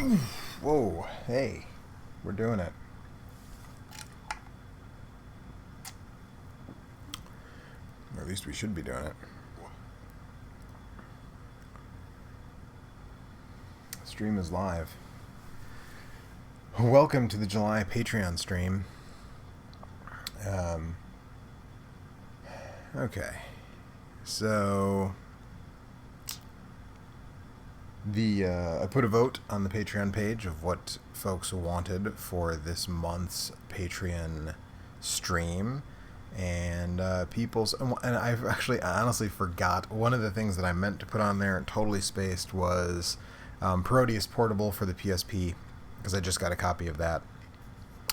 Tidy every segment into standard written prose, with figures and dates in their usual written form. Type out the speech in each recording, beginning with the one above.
Whoa, hey, we're doing it. Or at least we should be doing it. Stream is live. Welcome to the July Patreon stream. Okay, so I put a vote on the Patreon page of what folks wanted for this month's Patreon stream, and I've actually honestly forgot one of the things that I meant to put on there and totally spaced was Parodius Portable for the PSP, because I just got a copy of that.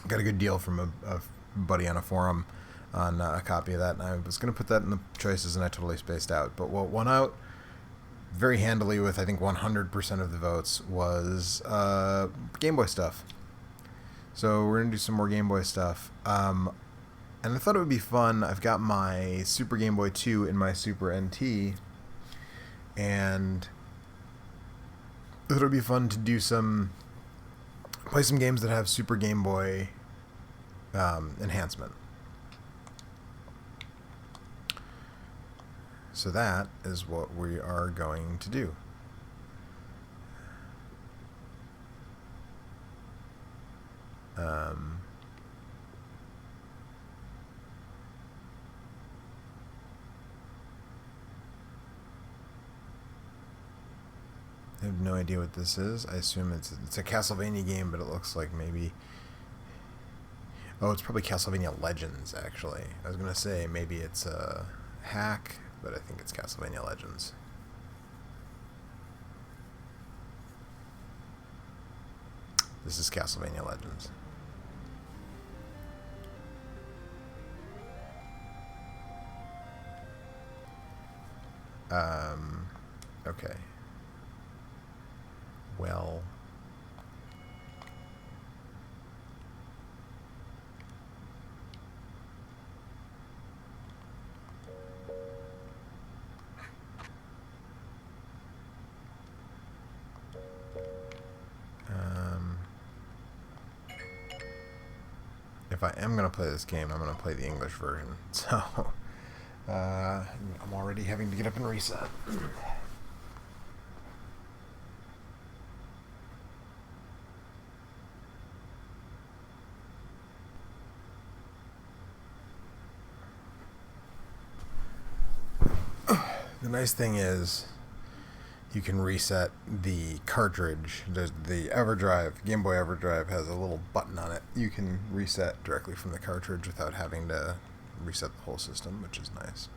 Got a good deal from a buddy on a forum on a copy of that, and I was going to put that in the choices, and I totally spaced out. But what won out very handily with, I think, 100% of the votes was Game Boy stuff. So we're going to do some more Game Boy stuff. And I thought it would be fun. I've got my Super Game Boy 2 and my Super NT, and I thought it would be fun to play some games that have Super Game Boy enhancement. So that is what we are going to do. I have no idea what this is. I assume it's a Castlevania game, but it looks like maybe... Oh, it's probably Castlevania Legends, actually. I was going to say maybe it's a hack, but I think it's Castlevania Legends. This is Castlevania Legends. Okay. Well... if I am going to play this game, I'm going to play the English version. So, I'm already having to get up and reset. The nice thing is you can reset the cartridge. The EverDrive, Game Boy EverDrive, has a little button on it. You can reset directly from the cartridge without having to reset the whole system, which is nice.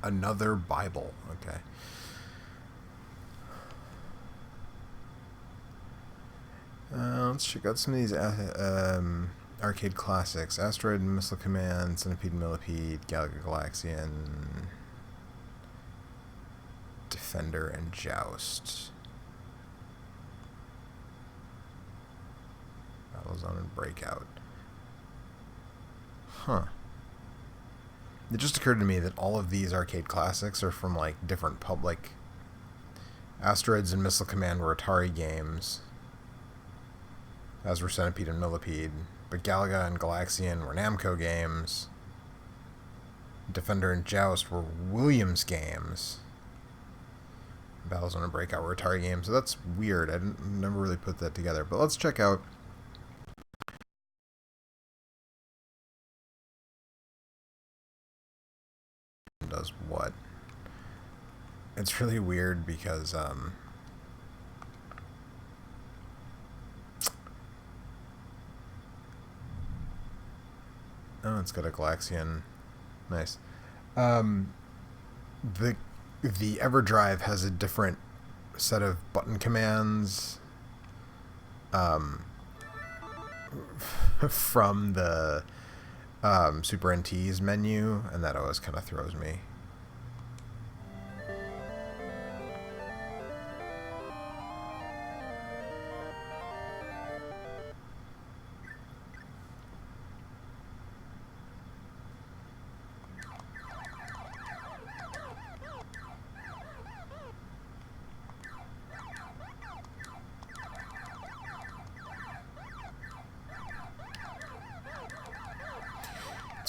Another Bible. Okay. Let's check out some of these arcade classics. Asteroid and Missile Command, Centipede and Millipede, Galaga Galaxian, Defender and Joust, Battlezone and Breakout. Huh. It just occurred to me that all of these arcade classics are from like different public. Asteroids and Missile Command were Atari games, as were Centipede and Millipede, but Galaga and Galaxian were Namco games. Defender and Joust were Williams games. Battlezone and Breakout were Atari games, so that's weird. I never really put that together. But let's check out does what. It's really weird because oh, it's got a Galaxian. Nice. The EverDrive has a different set of button commands from the Super NT's menu, and that always kind of throws me.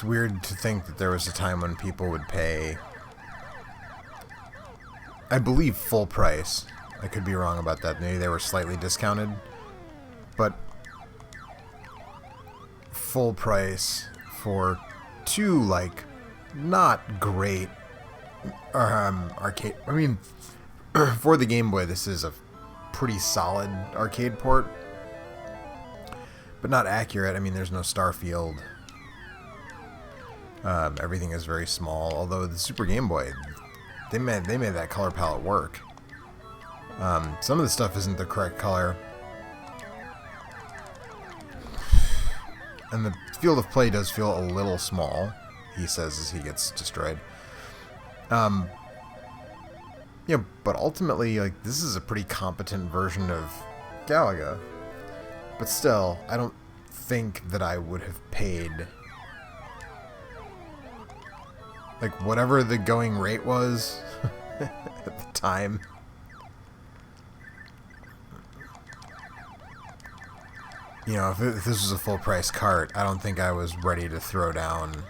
weird to think that there was a time when people would pay, I believe, full price. I could be wrong about that. Maybe they were slightly discounted, but full price for two, like, not great arcade. I mean, for the Game Boy, this is a pretty solid arcade port, but not accurate. I mean, there's no Starfield. Everything is very small. Although the Super Game Boy, they made that color palette work. Some of the stuff isn't the correct color, and the field of play does feel a little small, he says as he gets destroyed. Yeah, but ultimately, like, this is a pretty competent version of Galaga. But still, I don't think that I would have paid, like, whatever the going rate was at the time. You know, if this was a full price cart, I don't think I was ready to throw down,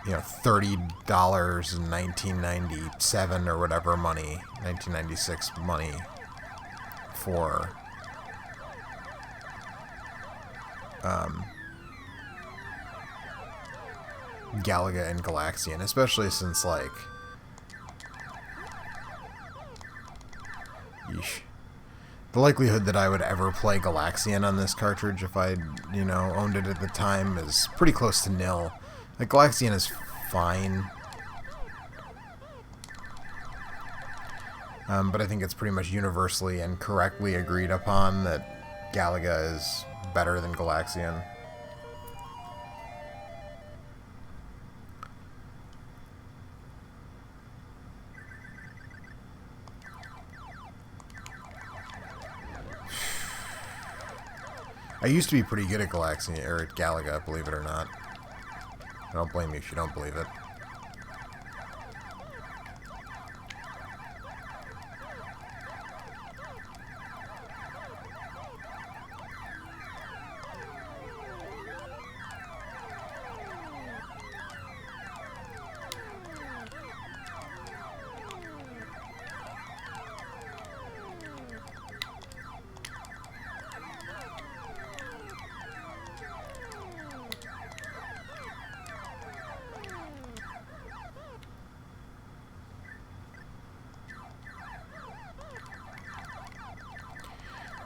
you know, $30 in 1997 or whatever money, 1996 money for Galaga and Galaxian, especially since, like, yeesh, the likelihood that I would ever play Galaxian on this cartridge if I, you know, owned it at the time is pretty close to nil. Like, Galaxian is fine, but I think it's pretty much universally and correctly agreed upon that Galaga is better than Galaxian. I used to be pretty good at Galaxian, or at Galaga, believe it or not. I don't blame you if you don't believe it.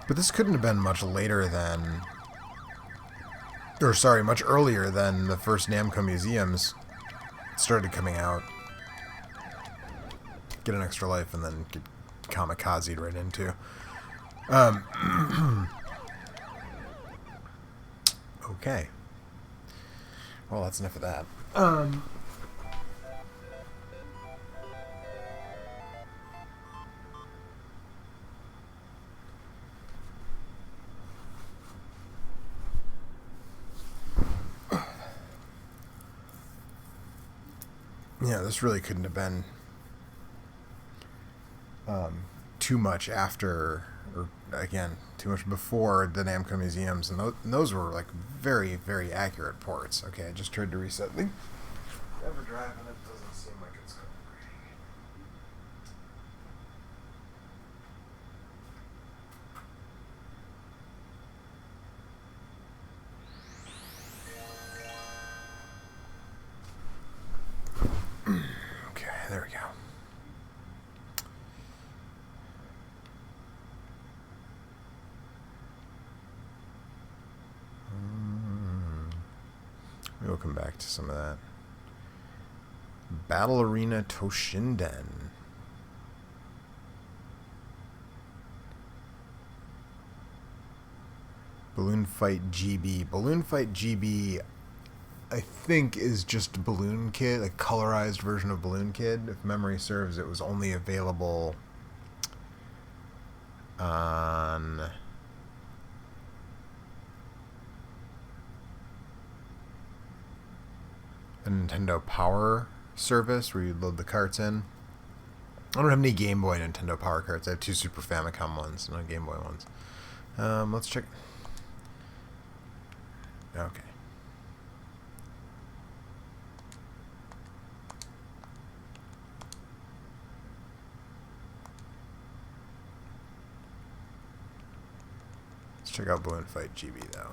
But this couldn't have been much later than, or sorry, much earlier than the first Namco Museums started coming out. Get an Extra Life and then get kamikazed right into. Okay. Well, that's enough of that. Yeah, this really couldn't have been too much after, or again, too much before the Namco Museums, and those were, like, very, very accurate ports. Okay, I just tried to reset the EverDrive, and it doesn't seem like it's cooperating. Okay, there we go. We'll come back to some of that. Battle Arena Toshinden. Balloon Fight GB. Balloon Fight GB, I think, is just Balloon Kid, a colorized version of Balloon Kid. If memory serves, it was only available on a Nintendo Power service where you load the carts in. I don't have any Game Boy Nintendo Power carts. I have 2 Super Famicom ones, no Game Boy ones. Let's check. Okay. Let's check out Balloon Fight GB though.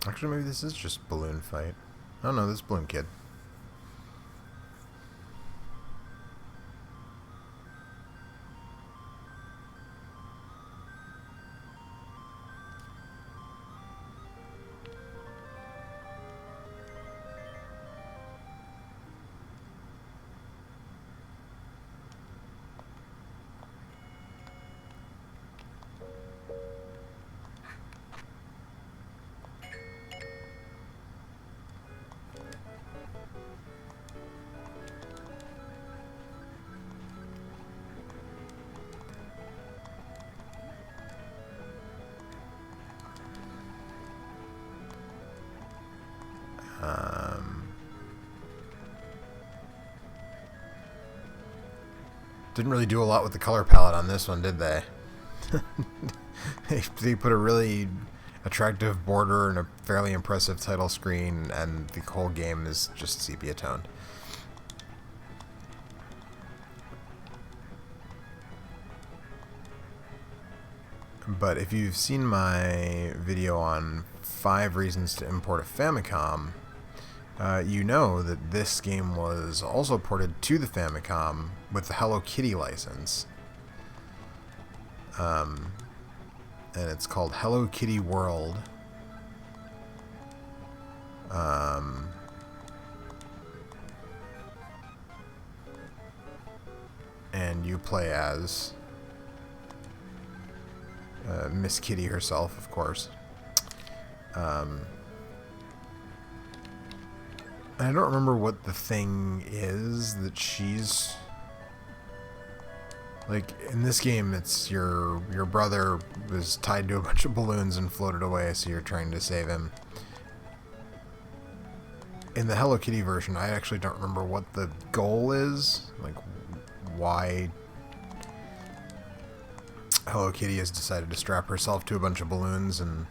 Actually, maybe this is just Balloon Fight. Oh no, this is Balloon Kid. Didn't really do a lot with the color palette on this one, did they? They put a really attractive border and a fairly impressive title screen, and the whole game is just sepia toned. But if you've seen my video on 5 reasons to import a Famicom, you know that this game was also ported to the Famicom with the Hello Kitty license. And it's called Hello Kitty World. And you play as Miss Kitty herself, of course. I don't remember what the thing is that she's... Like, in this game, it's your brother was tied to a bunch of balloons and floated away, so you're trying to save him. In the Hello Kitty version, I actually don't remember what the goal is. Like, why Hello Kitty has decided to strap herself to a bunch of balloons and...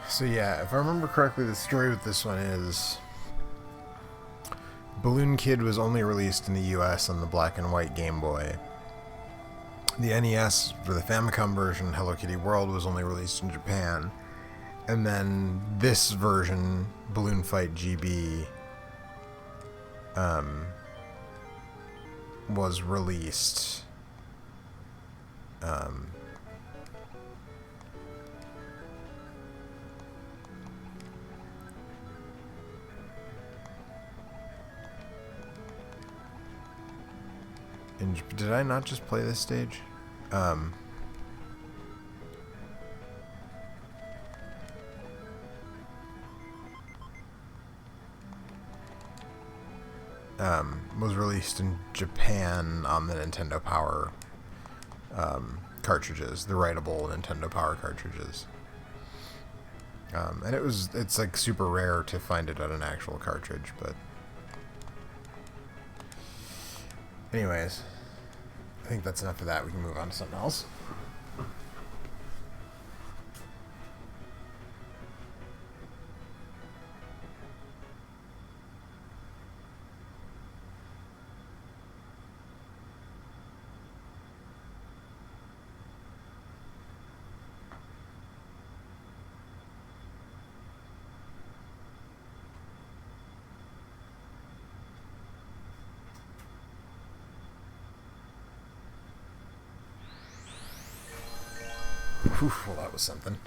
So yeah, if I remember correctly, the story with this one is Balloon Kid was only released in the US on the black and white Game Boy. The NES, for the Famicom version, Hello Kitty World, was only released in Japan. And then this version, Balloon Fight GB, was released Did I not just play this stage? Was released in Japan on the Nintendo Power cartridges, the writable Nintendo Power cartridges. And it's like super rare to find it on an actual cartridge, but anyways, I think that's enough of that. We can move on to something else. Whew, well, that was something.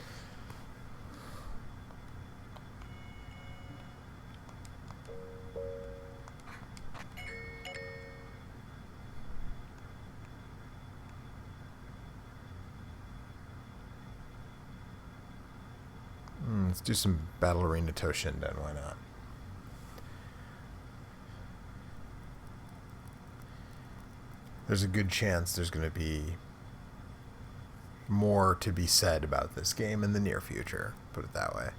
Let's do some Battle Arena Toshinden, why not? There's a good chance there's going to be more to be said about this game in the near future, put it that way.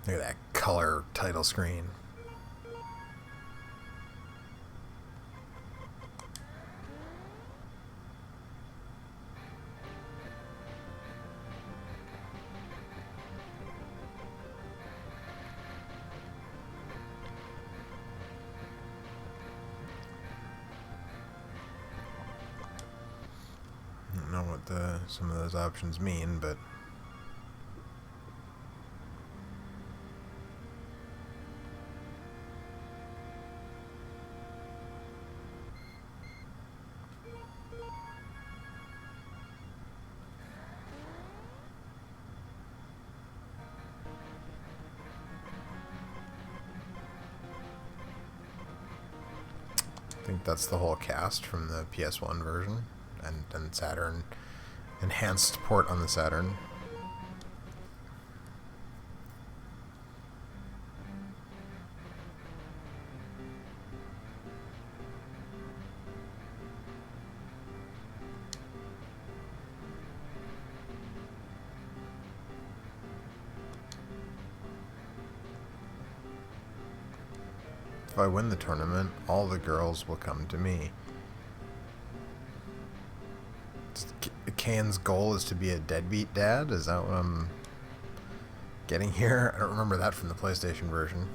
Look at that color title screen. I don't know what some of those options mean, but I think that's the whole cast from the PS1 version and Saturn enhanced port on the Saturn. If I win the tournament, all the girls will come to me. Kane's goal is to be a deadbeat dad? Is that what I'm getting here? I don't remember that from the PlayStation version.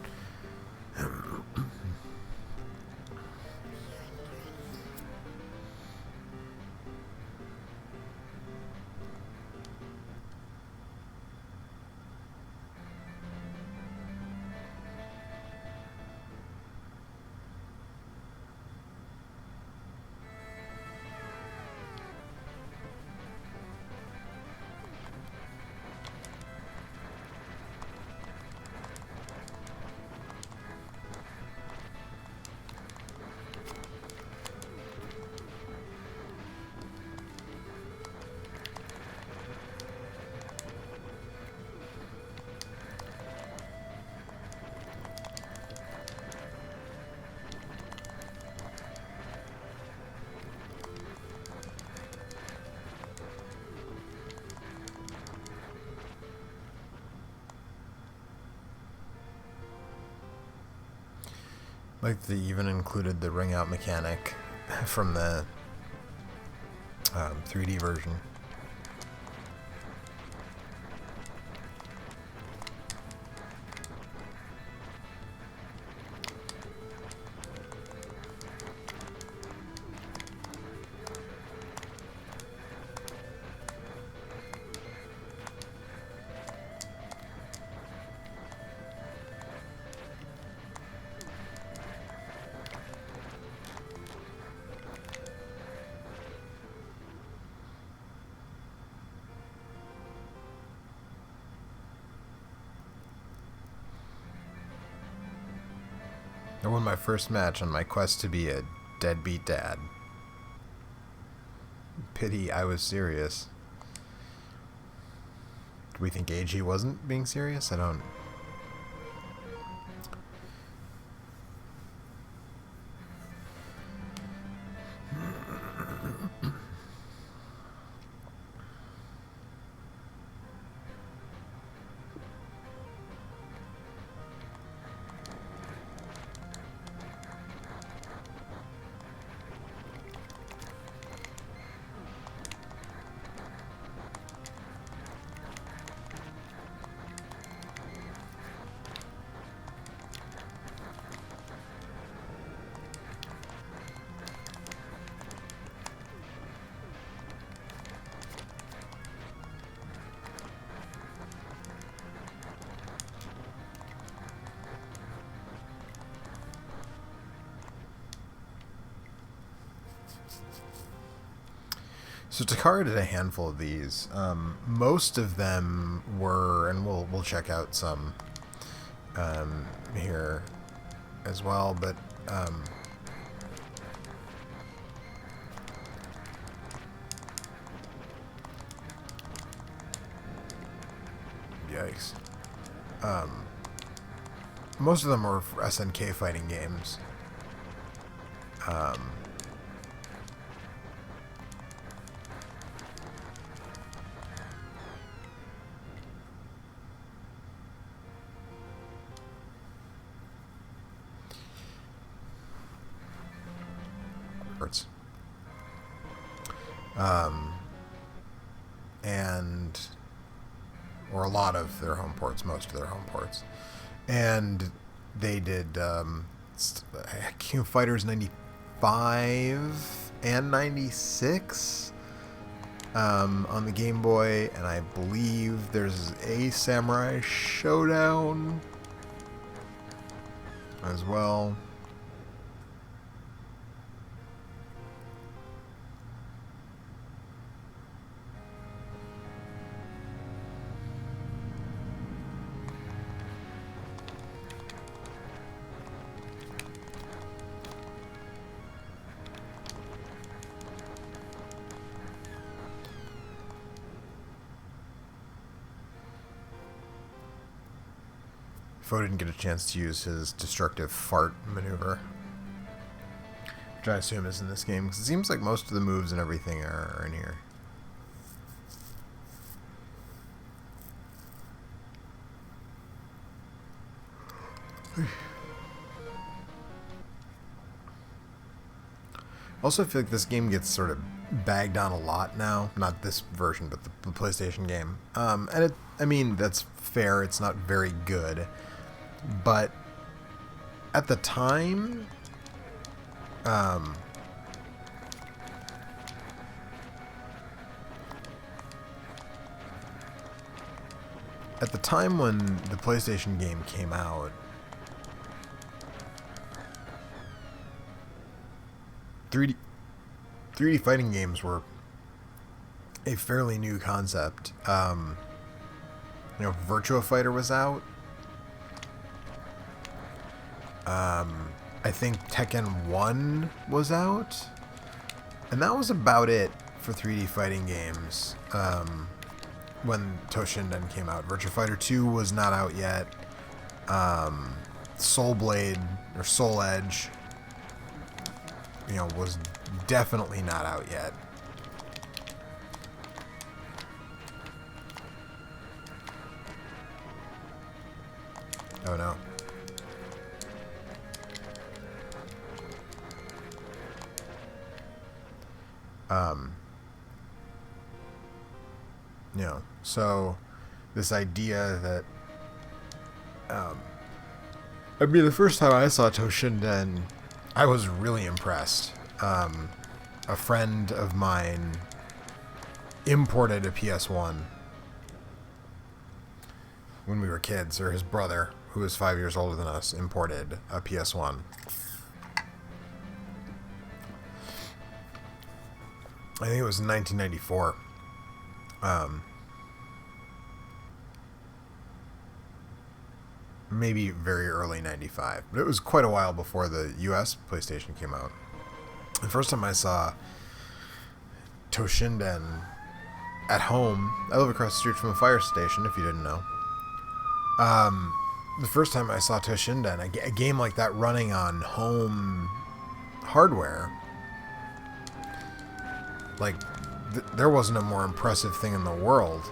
Like they even included the ring out mechanic from the 3D version. I won my first match on my quest to be a deadbeat dad. Pity I was serious. Do we think AG wasn't being serious? I don't... So Takara did a handful of these. Most of them were, and we'll check out some here as well, but yikes. Most of them were SNK fighting games. And or a lot of their home ports, most of their home ports, and they did King of Fighters 95 and 96 on the Game Boy, and I believe there's a Samurai Showdown as well. Foe didn't get a chance to use his destructive fart maneuver, which I assume is in this game, because it seems like most of the moves and everything are in here. Also, I feel like this game gets sort of bagged on a lot now. Not this version, but the PlayStation game. And I mean, that's fair. It's not very good. But at the time, at the time when the PlayStation game came out, 3D fighting games were a fairly new concept. Virtua Fighter was out. I think Tekken 1 was out, and that was about it for 3D fighting games when Toshinden came out. Virtua Fighter 2 was not out yet. Soul Blade or Soul Edge, was definitely not out yet. Oh no. So this idea that, the first time I saw Toshinden, I was really impressed. A friend of mine imported a PS1 when we were kids, or his brother, who was 5 years older than us, imported a PS1. I think it was in 1994. maybe very early 95. But it was quite a while before the US PlayStation came out. The first time I saw Toshinden at home, I live across the street from a fire station, if you didn't know. The first time I saw Toshinden, a game like that running on home hardware, like, there wasn't a more impressive thing in the world.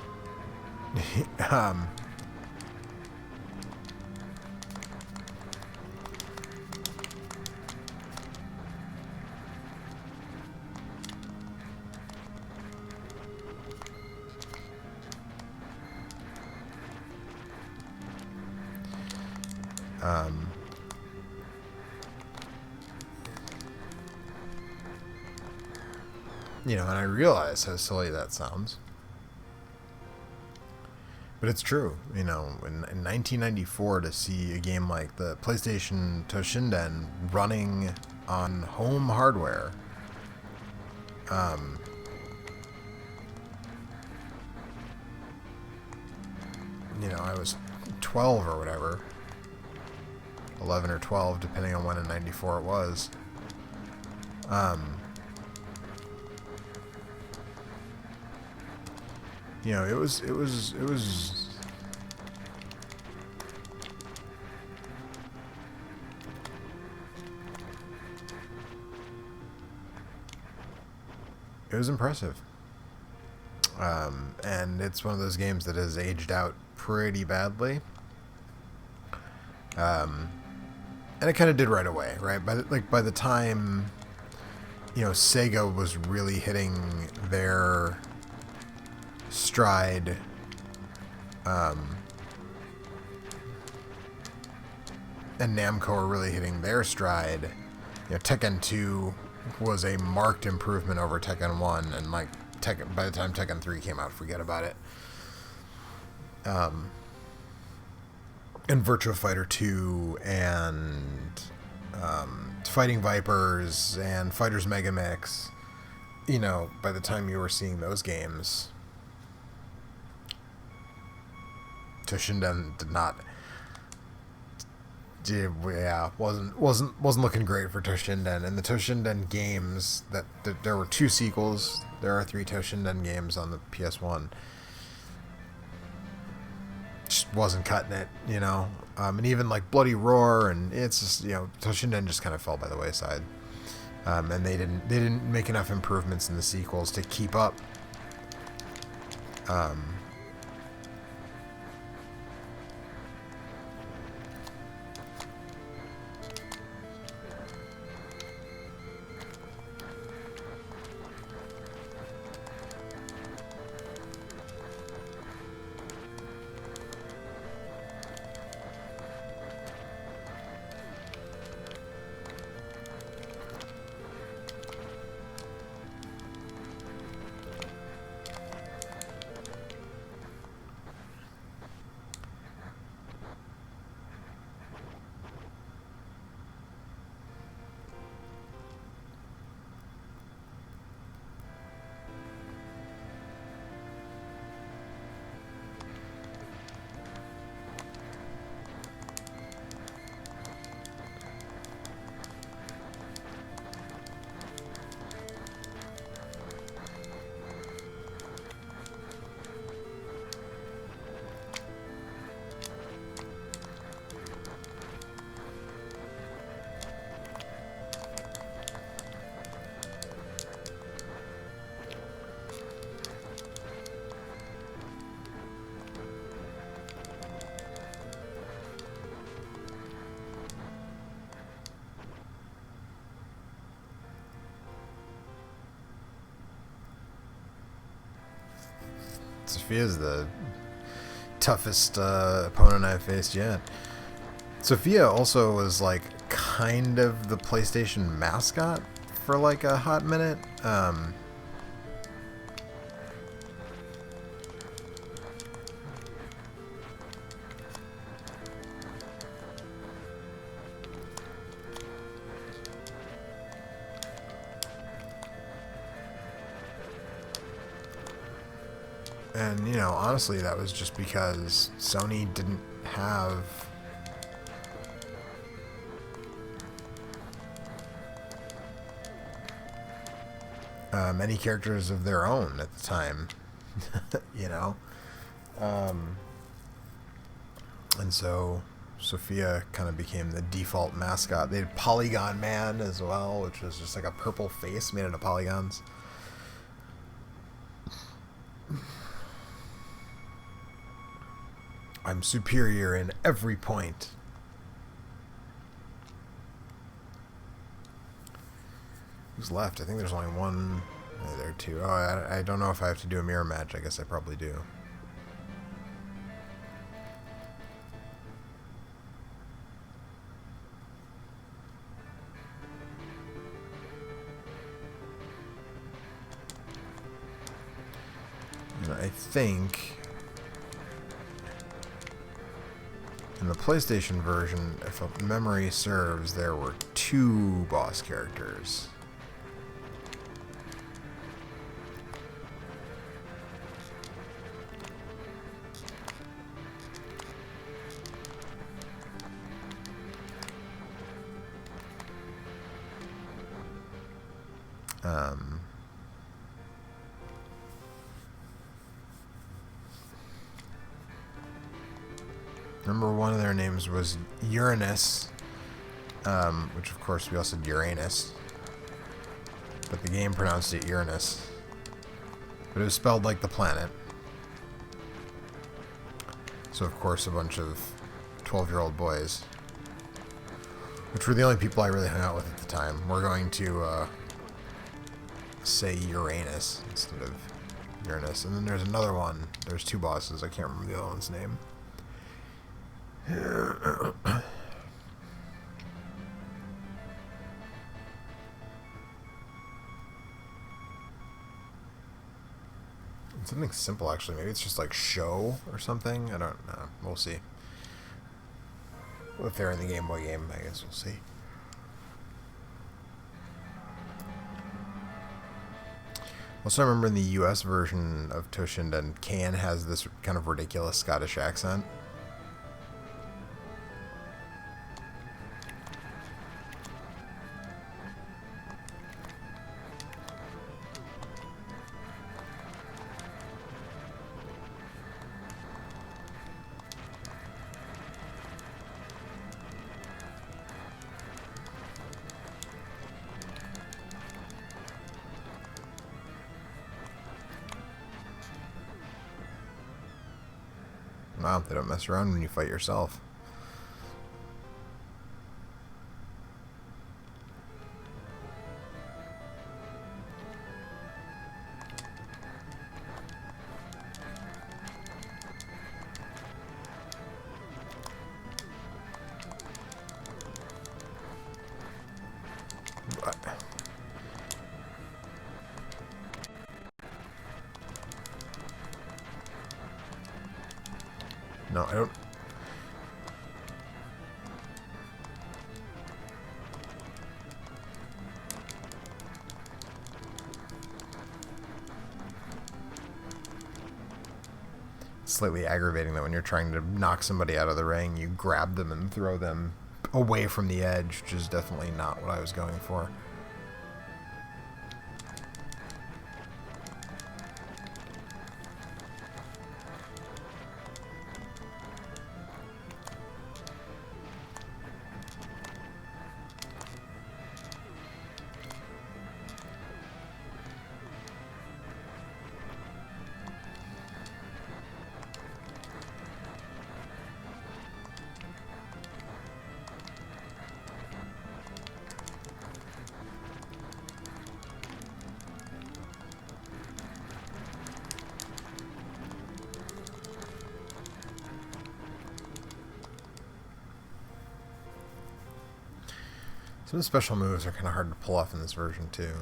You know, and I realize how silly that sounds. But it's true. You know, in 1994, to see a game like the PlayStation Toshinden running on home hardware, you know, I was 12 or whatever. 11 or 12, depending on when in 94 it was. You know, it was impressive. And it's one of those games that has aged out pretty badly. And it kind of did right away, right? By the time, you know, Sega was really hitting their stride, and Namco were really hitting their stride. You know, Tekken 2 was a marked improvement over Tekken 1, and like by the time Tekken 3 came out, forget about it. And Virtua Fighter 2 and Fighting Vipers and Fighters Megamix, you know, by the time you were seeing those games, Toshinden wasn't looking great for Toshinden. And the Toshinden games, that there were 2 sequels. There are 3 Toshinden games on the PS1. Just wasn't cutting it, you know. And even like Bloody Roar, and it's just, you know, Toshinden just kind of fell by the wayside. And they didn't make enough improvements in the sequels to keep up. Sophia's the toughest opponent I've faced yet. Sophia also was like kind of the PlayStation mascot for like a hot minute. And, you know, honestly, that was just because Sony didn't have many characters of their own at the time, you know. And so Sophia kind of became the default mascot. They had Polygon Man as well, which was just like a purple face made out of polygons. I'm superior in every point. Who's left? I think there's only one. There are two. Oh, I don't know if I have to do a mirror match. I guess I probably do. And I think in the PlayStation version, if memory serves, there were 2 boss characters. Remember, one of their names was Uranus, which of course we also did Uranus, but the game pronounced it Uranus, but it was spelled like the planet. So of course a bunch of 12-year-old boys, which were the only people I really hung out with at the time, were going to say Uranus instead of Uranus. And then there's another one. There's 2 bosses. I can't remember the other one's name. Something simple, actually. Maybe it's just like show or something. I don't know. We'll see. If they're in the Game Boy game, I guess we'll see. Also, I remember in the US version of Toshinden, Can has this kind of ridiculous Scottish accent. Wow, they don't mess around when you fight yourself. No, I don't. It's slightly aggravating that when you're trying to knock somebody out of the ring, you grab them and throw them away from the edge, which is definitely not what I was going for. Some special moves are kind of hard to pull off in this version, too.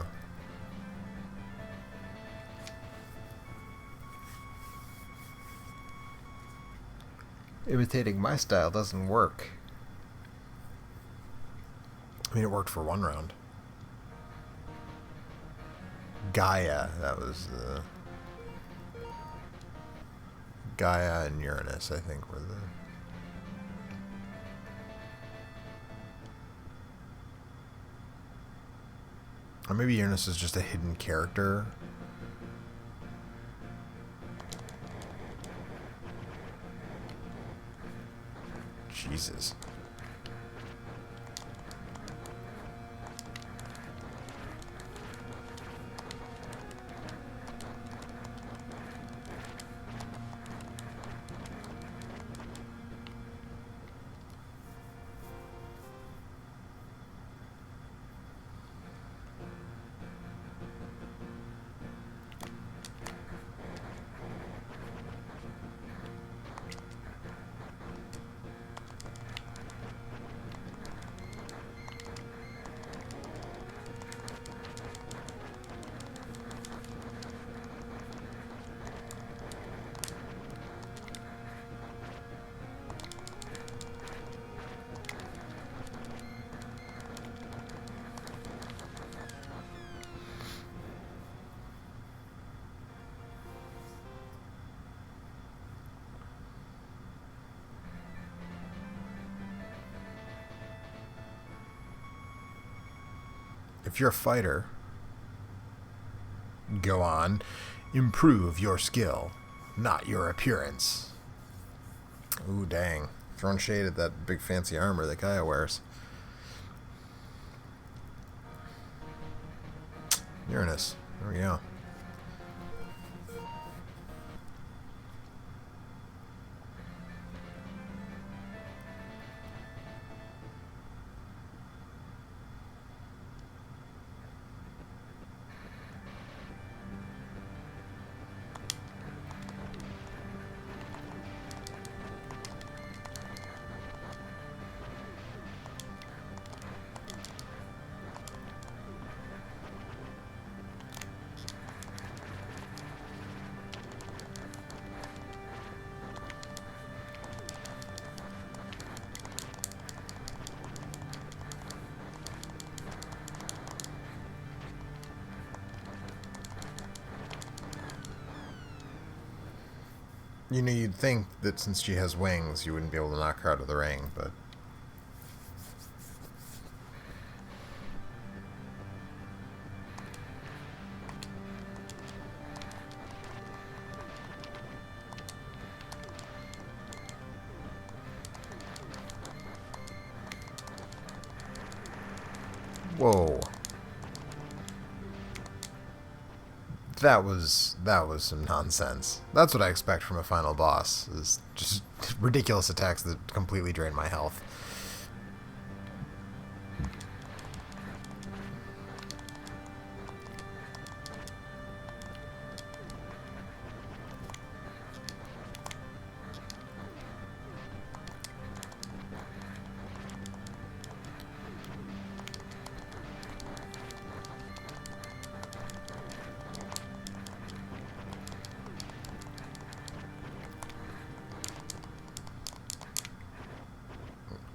Imitating my style doesn't work. I mean, it worked for one round. Gaia, that was the... Gaia and Uranus, I think, were the... Or maybe Uranus is just a hidden character. Jesus. If you're a fighter, go on, improve your skill, not your appearance. Ooh, dang. Throwing shade at that big fancy armor that Gaia wears. Uranus. There we go. You know, you'd think that since she has wings, you wouldn't be able to knock her out of the ring, but... Whoa. That was some nonsense. That's what I expect from a final boss, is just ridiculous attacks that completely drain my health.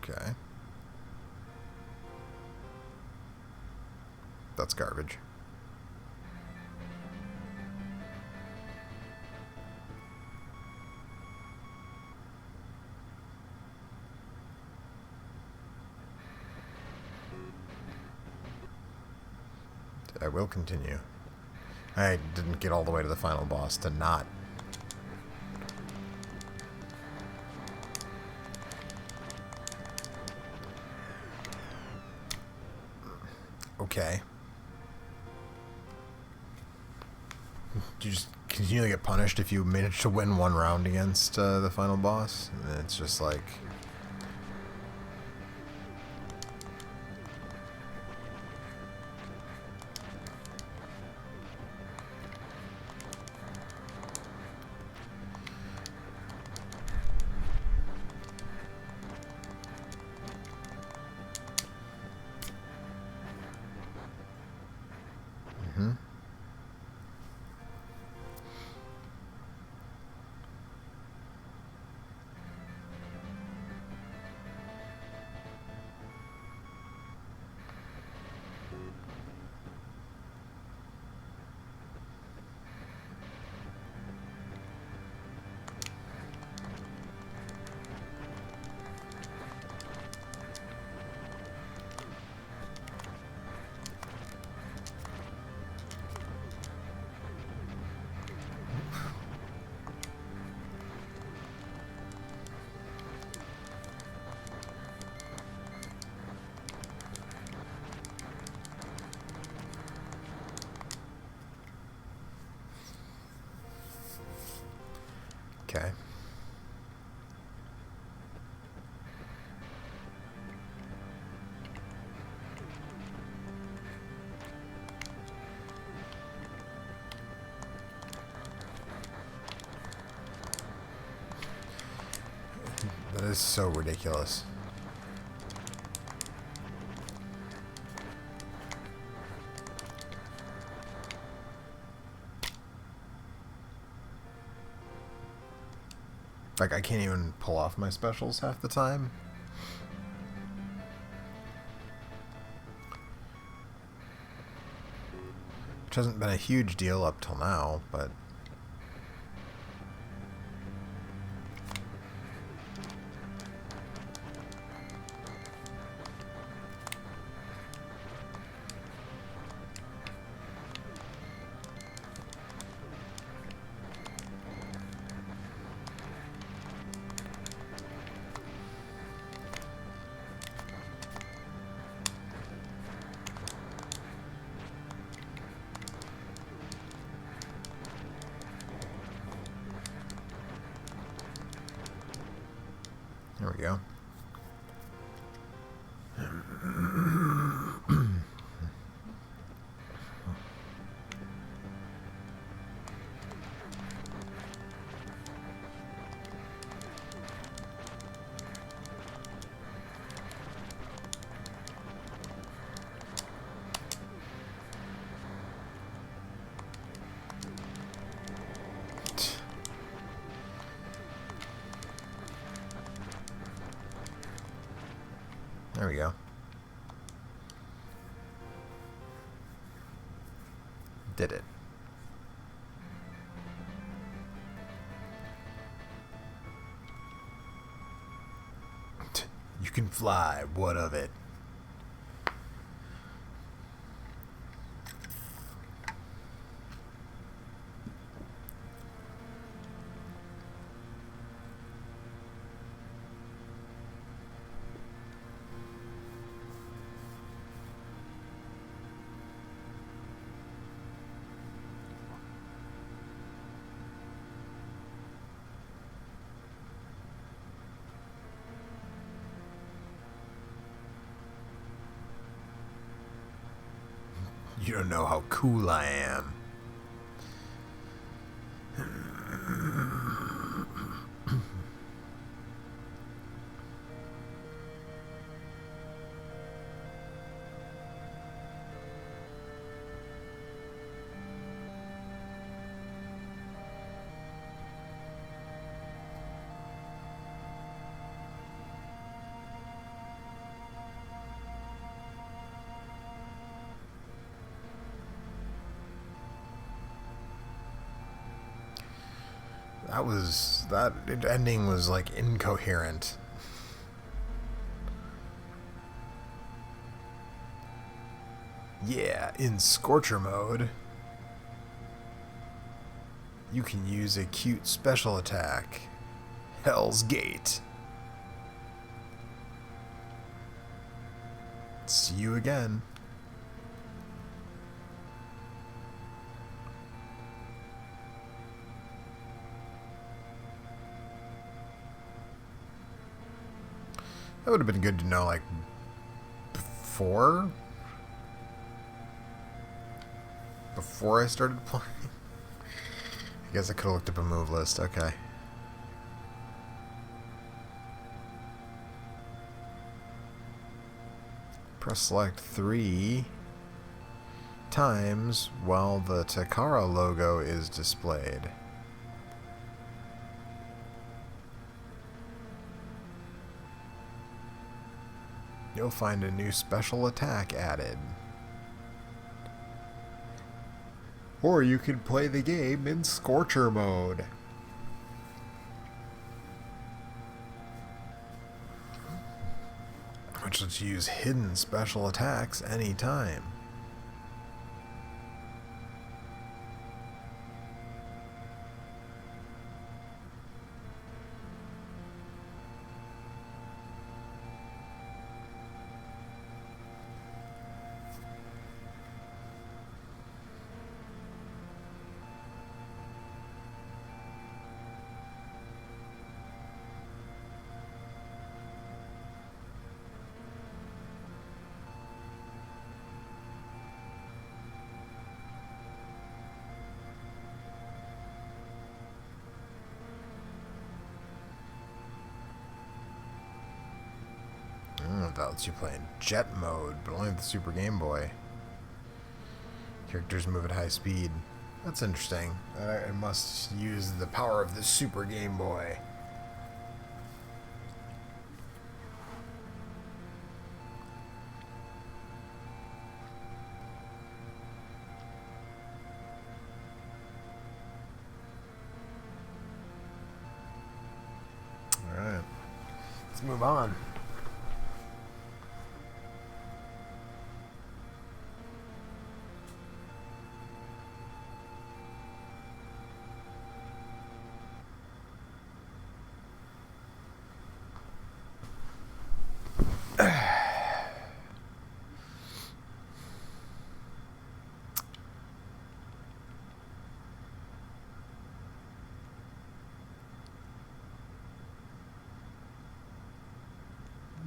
Okay. That's garbage. I will continue. I didn't get all the way to the final boss to not. Okay. Do you just continually get punished if you manage to win one round against the final boss? And it's just like... Mm-hmm. Okay. That is so ridiculous. Like, I can't even pull off my specials half the time. Which hasn't been a huge deal up till now, but... There we go. There we go. Did it. You can fly. What of it? You don't know how cool I am. That ending was like incoherent. Yeah, in Scorcher mode, you can use a cute special attack, Hell's Gate. See you again. That would have been good to know, like, before I started playing. I guess I could have looked up a move list. Okay. Press select 3 times while the Takara logo is displayed. You'll find a new special attack added. Or you can play the game in Scorcher mode. Which lets you use hidden special attacks anytime. Oh, that lets you play in jet mode, but only with the Super Game Boy. Characters move at high speed. That's interesting. I must use the power of the Super Game Boy. Alright. Let's move on.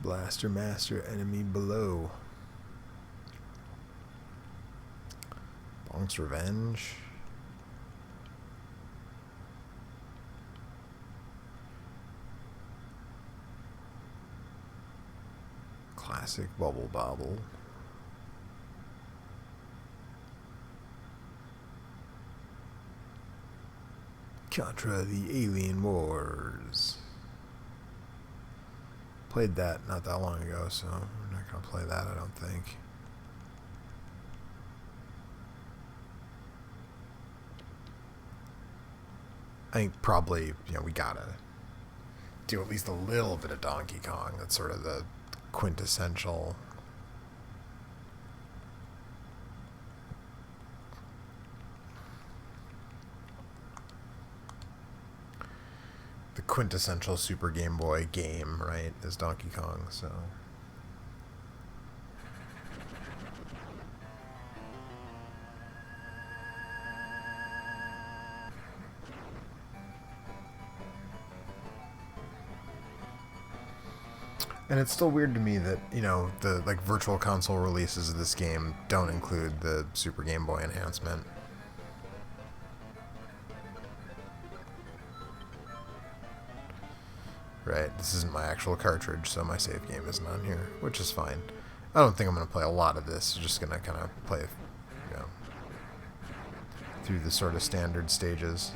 Blaster Master enemy below. Bonk's Revenge. Classic Bubble Bobble. Contra the Alien Wars. Played that not that long ago, so I'm not going to play that, I don't think. I think probably, we gotta do at least a little bit of Donkey Kong. That's sort of the quintessential. The quintessential Super Game Boy game, right, is Donkey Kong, so. And it's still weird to me that, the virtual console releases of this game don't include the Super Game Boy enhancement. Right, this isn't my actual cartridge, so my save game isn't on here, which is fine. I don't think I'm going to play a lot of this. I'm just going to kind of play, through the sort of standard stages.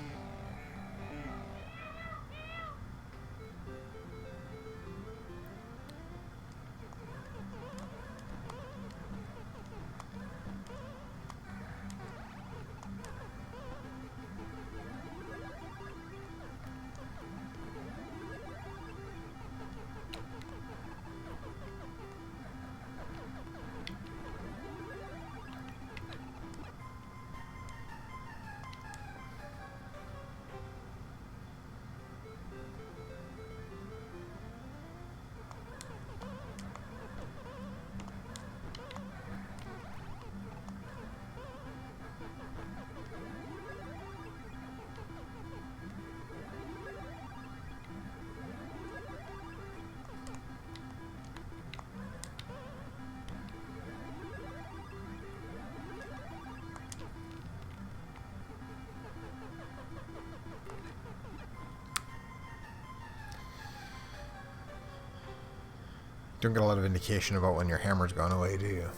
Don't get a lot of indication about when your hammer's gone away, do you?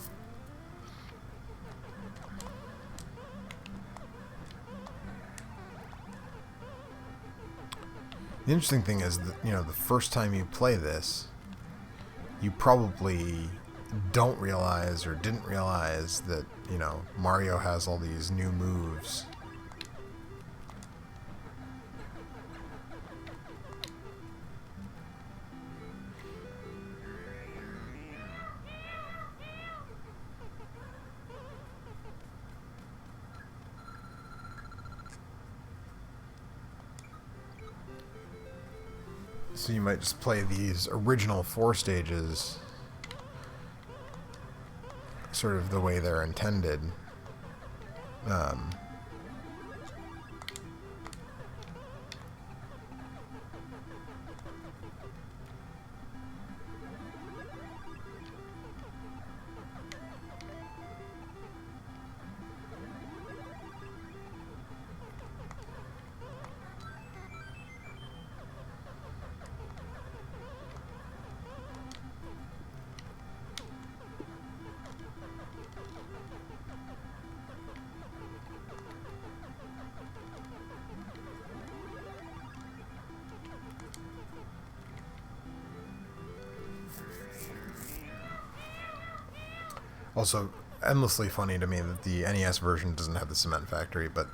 The interesting thing is that, the first time you play this, you probably don't realize or didn't realize that, Mario has all these new moves. So you might just play these original 4 stages sort of the way they're intended. Also, endlessly funny to me that the NES version doesn't have the cement factory, but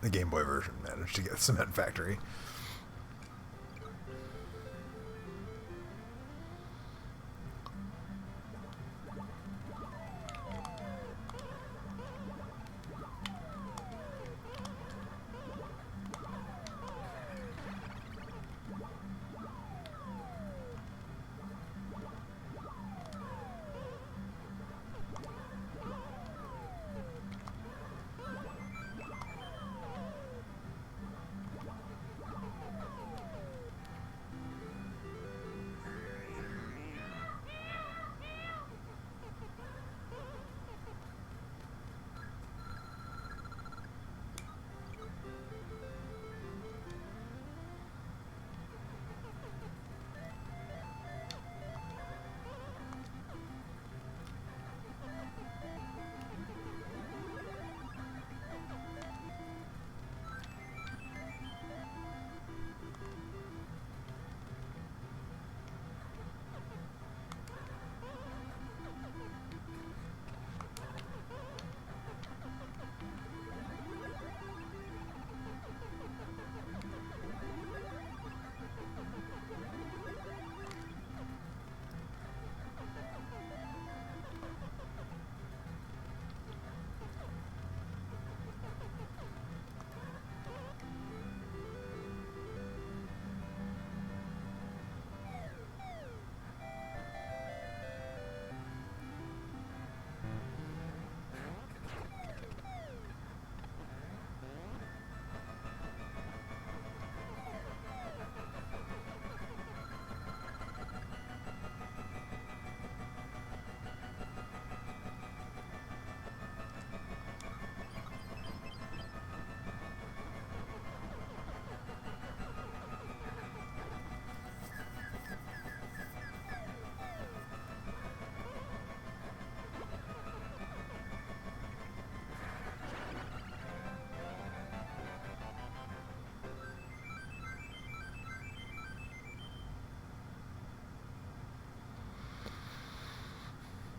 the Game Boy version managed to get the cement factory.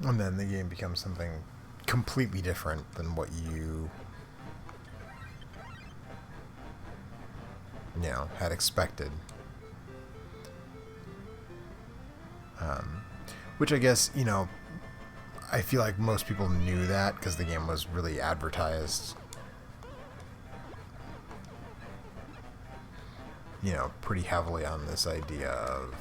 And then the game becomes something completely different than what had expected. Which I guess, I feel like most people knew that because the game was really advertised, pretty heavily on this idea of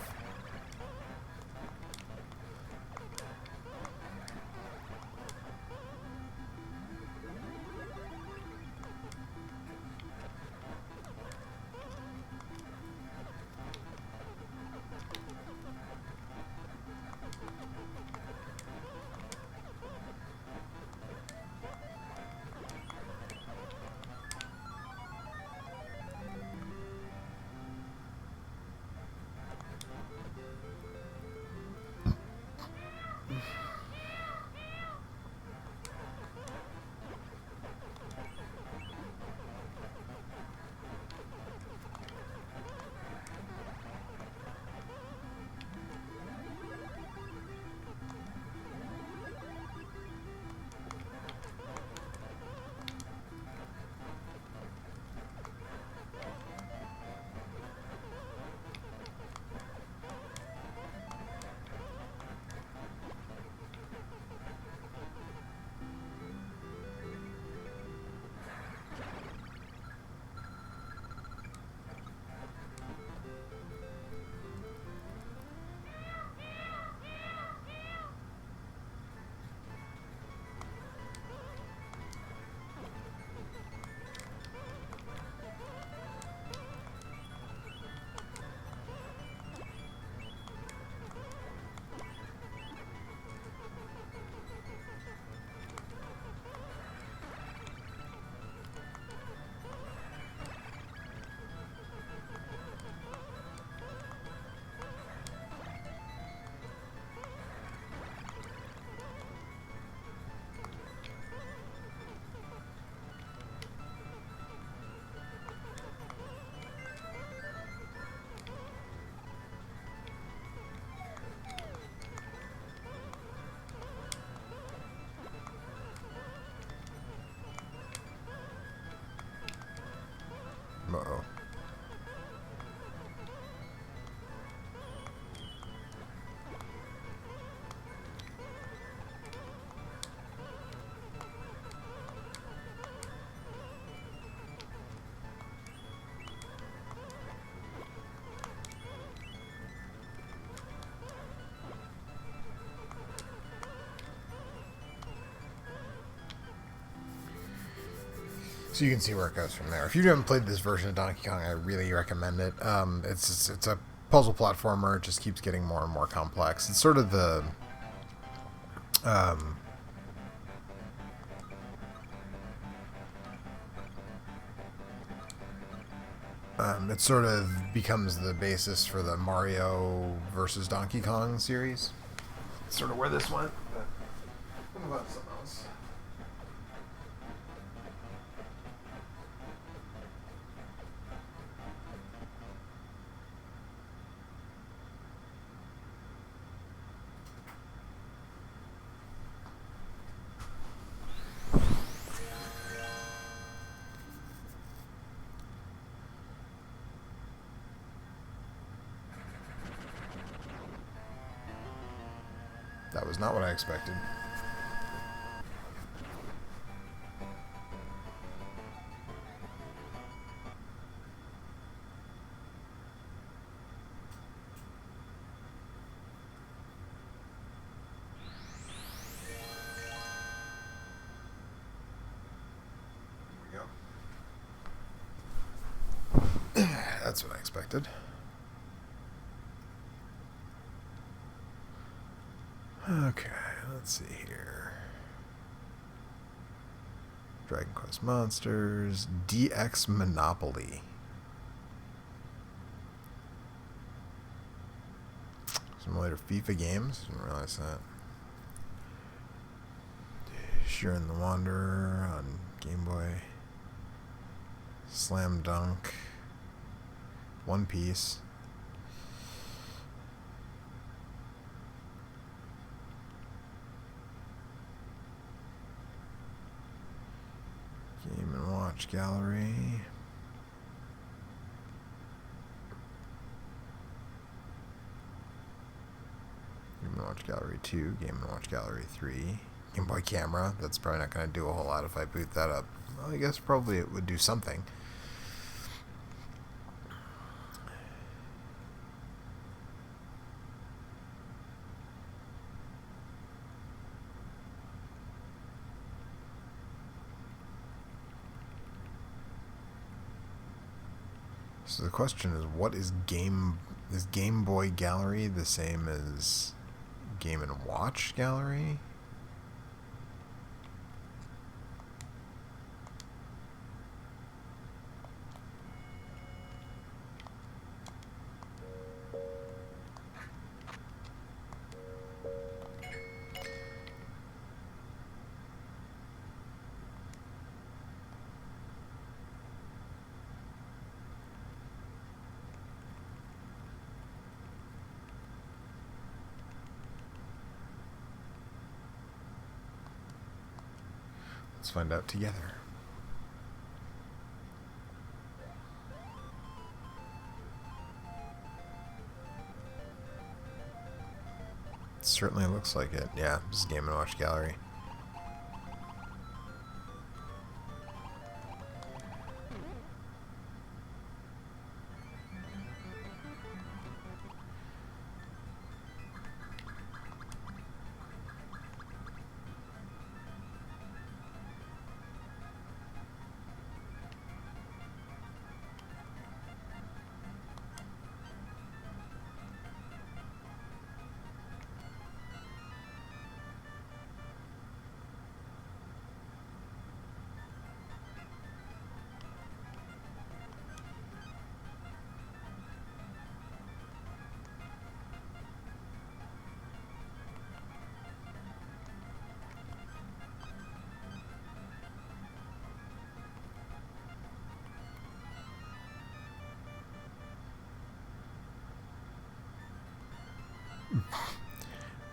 So you can see where it goes from there. If you haven't played this version of Donkey Kong, I really recommend it. It's a puzzle platformer. It just keeps getting more and more complex. It's sort of the um, it sort of becomes the basis for the Mario versus Donkey Kong series. It's sort of where this went. But we'll move on to something else. That was not what I expected. That's what I expected. Okay, let's see here. Dragon Quest Monsters, DX Monopoly. Some later FIFA games. Didn't realize that. Shiren the Wanderer on Game Boy. Slam Dunk. One Piece. Game and Watch Gallery. Game and Watch Gallery 2. Game and Watch Gallery 3. Game Boy Camera. That's probably not going to do a whole lot if I boot that up. Well, I guess probably it would do something. So the question is, what is Game Boy Gallery the same as Game and Watch Gallery? Let's find out together. It certainly looks like it. Yeah, this is Game & Watch Gallery.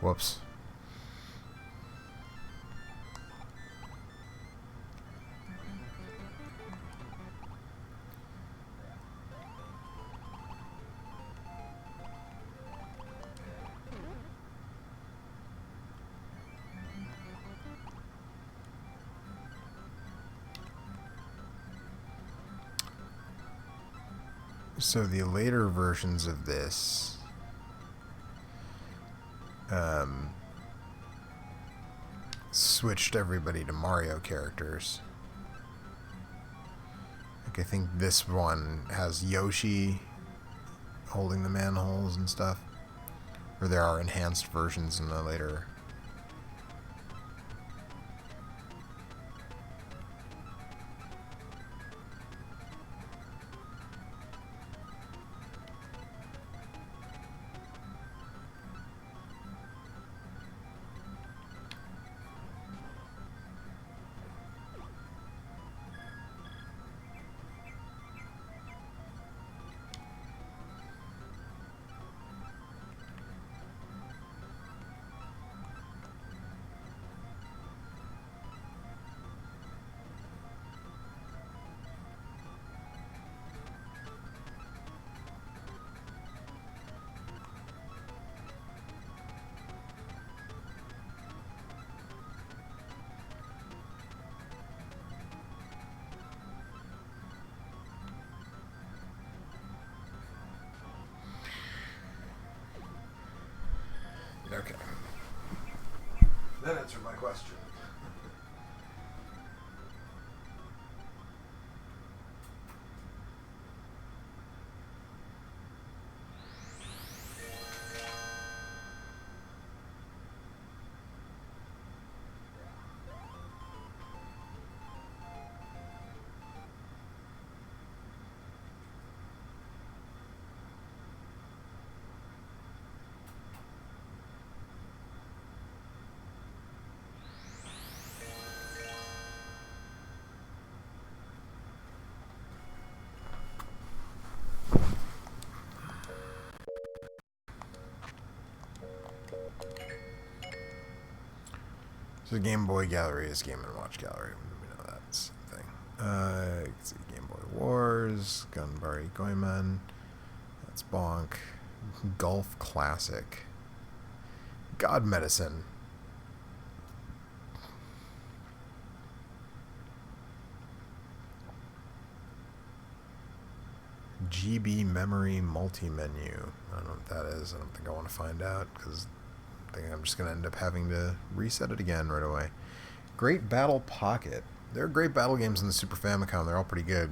Whoops. So the later versions of this switched everybody to Mario characters. Like, I think this one has Yoshi holding the manholes and stuff. Or there are enhanced versions in the later. Okay. That answered my question. So Game Boy Gallery is Game & Watch Gallery. We know that's the thing. You can see Game Boy Wars, Gunbari Goemon. That's Bonk. Golf Classic. God Medicine. GB Memory Multi-Menu. I don't know what that is. I don't think I want to find out because I think I'm just going to end up having to reset it again right away. Great Battle Pocket. There are great battle games in the Super Famicom. They're all pretty good.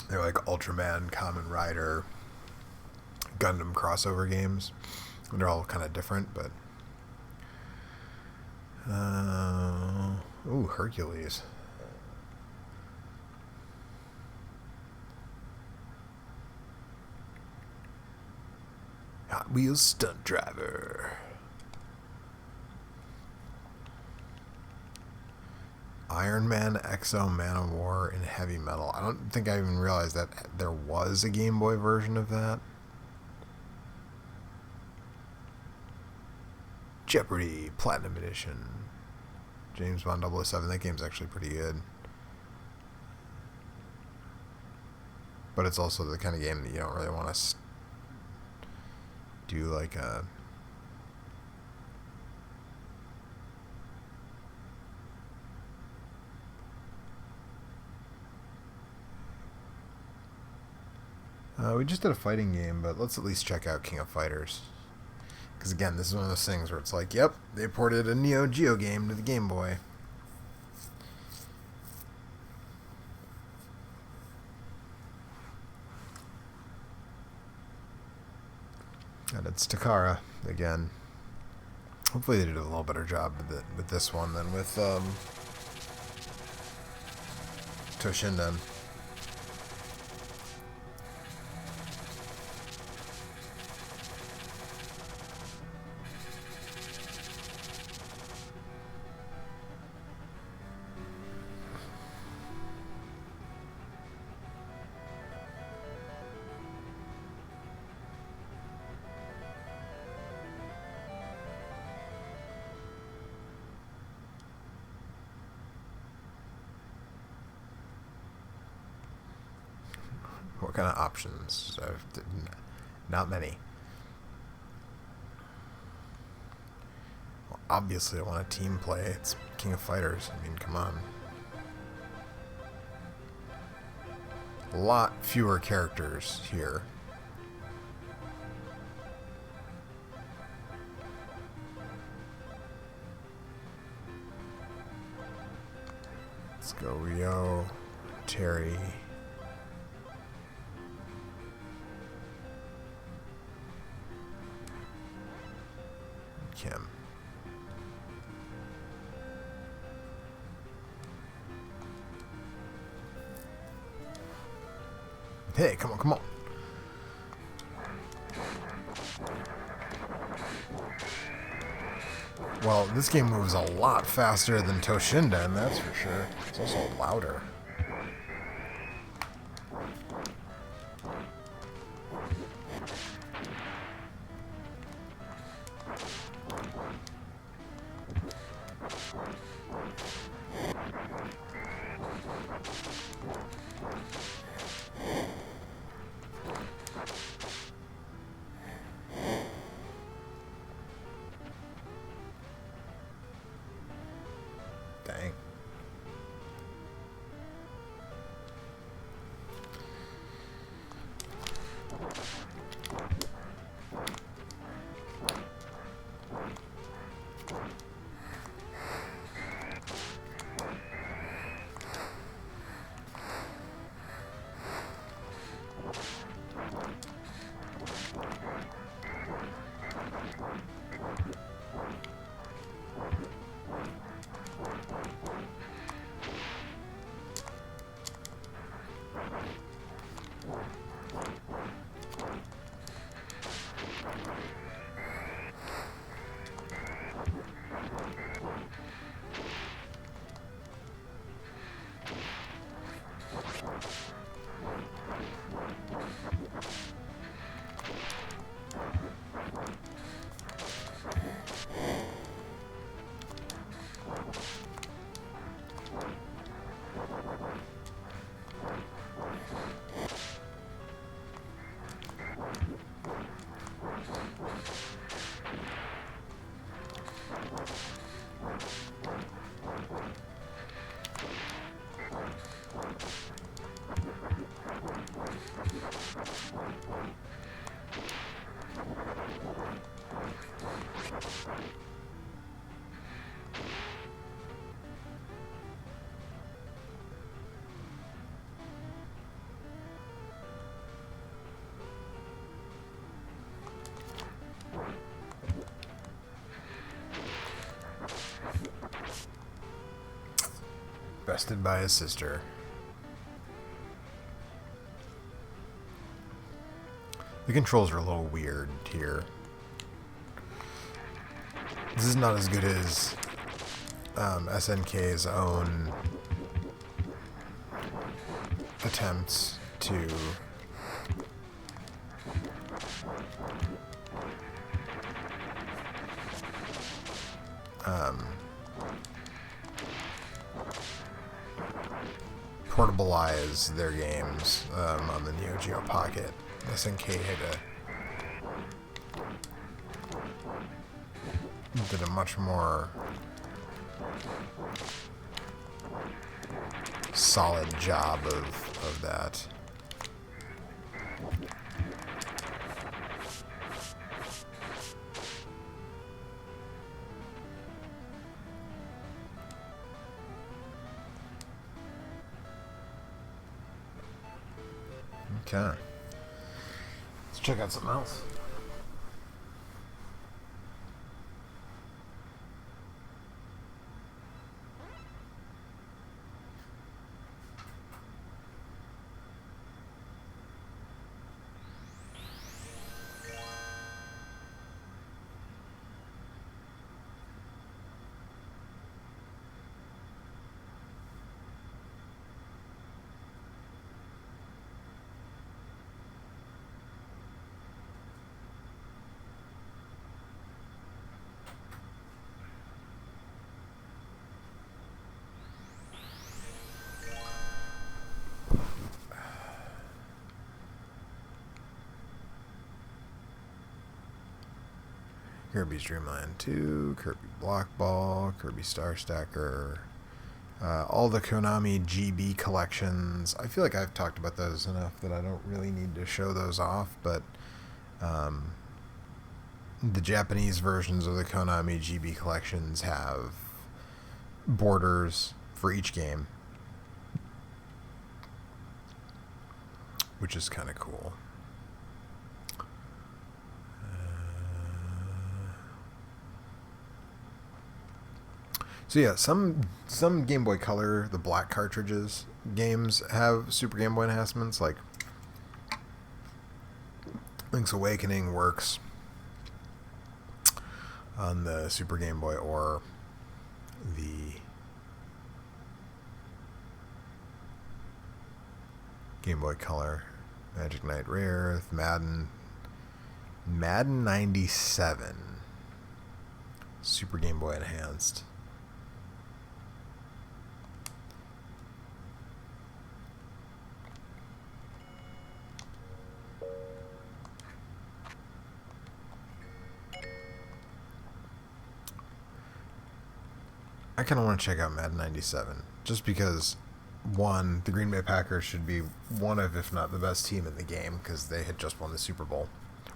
They're like Ultraman, Kamen Rider, Gundam crossover games. They're all kind of different, but... ooh, Hercules. Hot Wheels Stunt Driver. Iron Man, Exo, Man of War, and Heavy Metal. I don't think I even realized that there was a Game Boy version of that. Jeopardy! Platinum Edition. James Bond 007. That game's actually pretty good. But it's also the kind of game that you don't really want to do like a... we just did a fighting game, but let's at least check out King of Fighters. Because again, this is one of those things where it's like, yep, they ported a Neo Geo game to the Game Boy. And it's Takara again. Hopefully they did a little better job with this one than with Toshinden. What kind of options? Not many. Well, obviously, I want a team play. It's King of Fighters. I mean, come on. A lot fewer characters here. Let's go Rio, Terry, Kim. Hey, come on, come on. Well, this game moves a lot faster than Toshinden, that's for sure. It's also louder. Dang. Bested by his sister. The controls are a little weird here. This is not as good as SNK's own attempts to portabilize their games on the Neo Geo Pocket. SNK did a much more solid job of that. Okay. Let's check out something else. Kirby's Dream Land 2, Kirby Block Ball, Kirby Star Stacker, all the Konami GB collections. I feel like I've talked about those enough that I don't really need to show those off, but the Japanese versions of the Konami GB collections have borders for each game, which is kind of cool. So yeah, some Game Boy Color, the black cartridges games have Super Game Boy enhancements. Like Link's Awakening works on the Super Game Boy, or the Game Boy Color, Magic Knight Rare, Madden 97, Super Game Boy Enhanced. I kind of want to check out Madden 97, just because, one, the Green Bay Packers should be one of, if not the best team in the game, because they had just won the Super Bowl,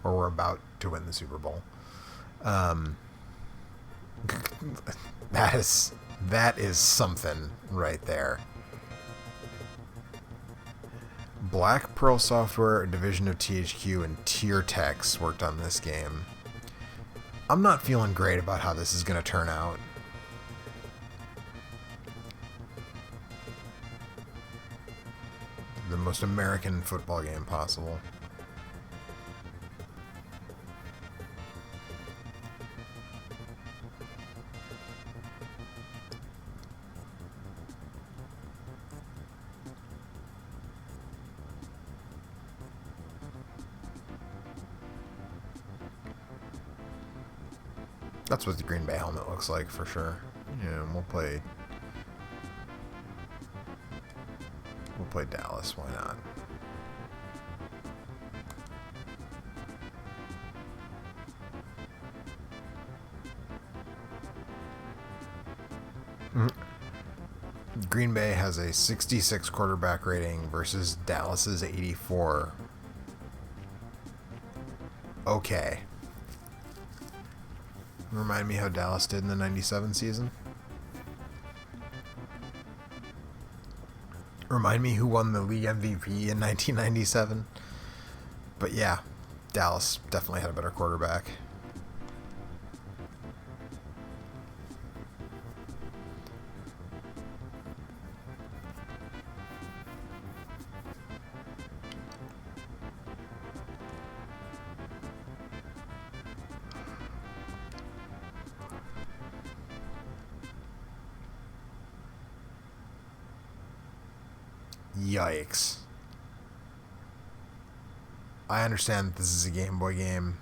or were about to win the Super Bowl. That is something right there. Black Pearl Software, a division of THQ, and TierTex worked on this game. I'm not feeling great about how this is going to turn out. The most American football game possible. That's what the Green Bay helmet looks like for sure. Yeah, we'll play Dallas, why not? Green Bay has a 66 quarterback rating versus Dallas's 84. Okay. Remind me how Dallas did in the 97 season? Remind me who won the league MVP in 1997? But yeah, Dallas definitely had a better quarterback. Yikes. I understand that this is a Game Boy game.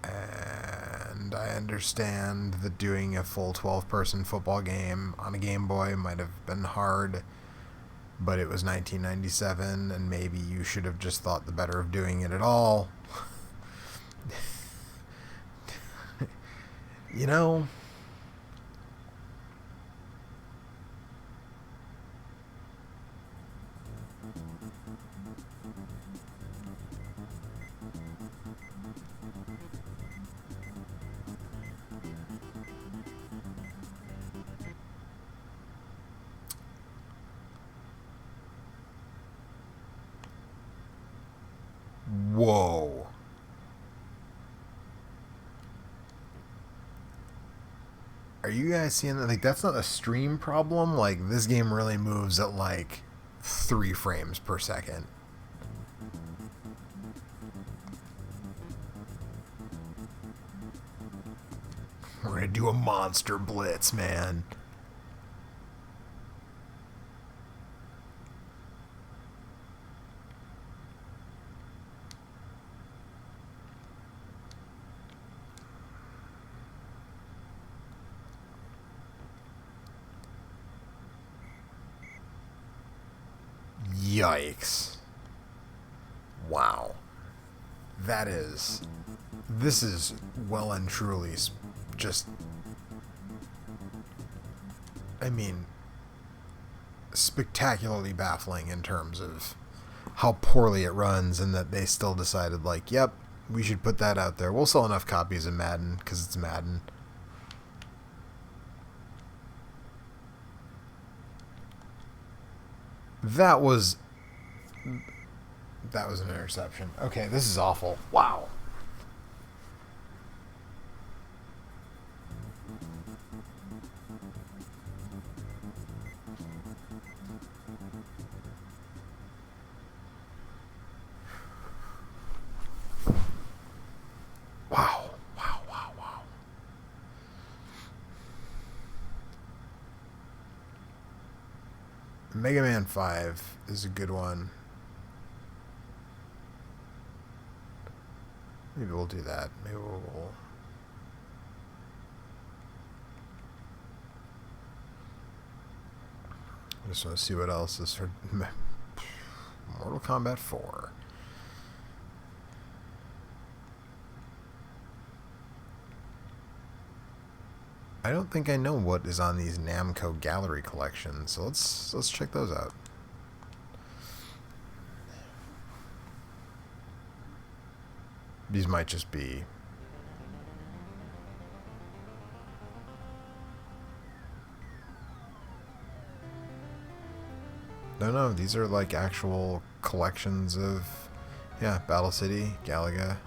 And I understand that doing a full 12-person football game on a Game Boy might have been hard, but it was 1997, and maybe you should have just thought the better of doing it at all. You know, whoa. Are you guys seeing that? Like, that's not a stream problem. Like, this game really moves at like 3 frames per second. We're gonna do a monster blitz, man. Yikes. Wow. This is well and truly just, I mean, spectacularly baffling in terms of how poorly it runs, and that they still decided, like, yep, we should put that out there. We'll sell enough copies of Madden because it's Madden. That was That was an interception. Okay, this is awful. Wow. Wow. Wow, wow, wow. Mega Man 5 is a good one. Maybe we'll do that. Maybe we'll... I just want to see what else is for Mortal Kombat 4. I don't think I know what is on these Namco Gallery collections, so let's check those out. These might just be... No, these are like actual collections of, yeah, Battle City, Galaga.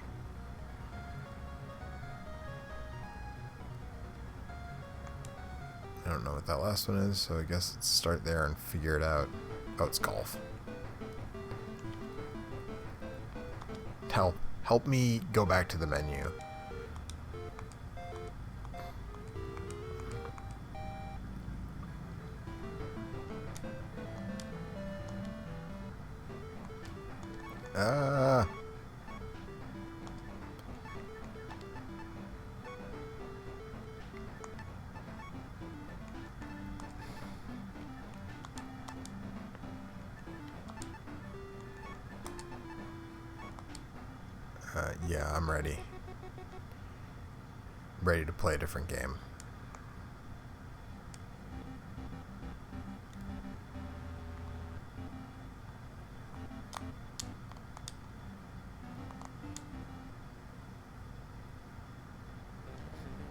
I don't know what that last one is, so I guess let's start there and figure it out. Oh, it's golf. Help me go back to the menu. Yeah, I'm ready. Ready to play a different game.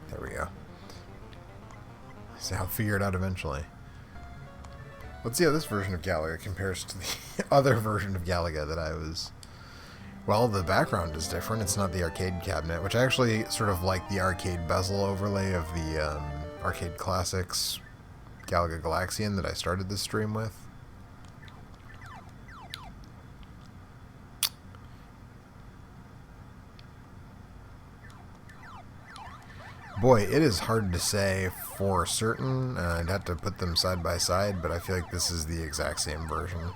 There we go. So I'll figure it out eventually. Let's see how this version of Galaga compares to the other version of Galaga that I was... Well, the background is different. It's not the arcade cabinet, which I actually sort of like the arcade bezel overlay of the Arcade Classics Galaga Galaxian that I started this stream with. Boy, it is hard to say for certain. I'd have to put them side by side, but I feel like this is the exact same version.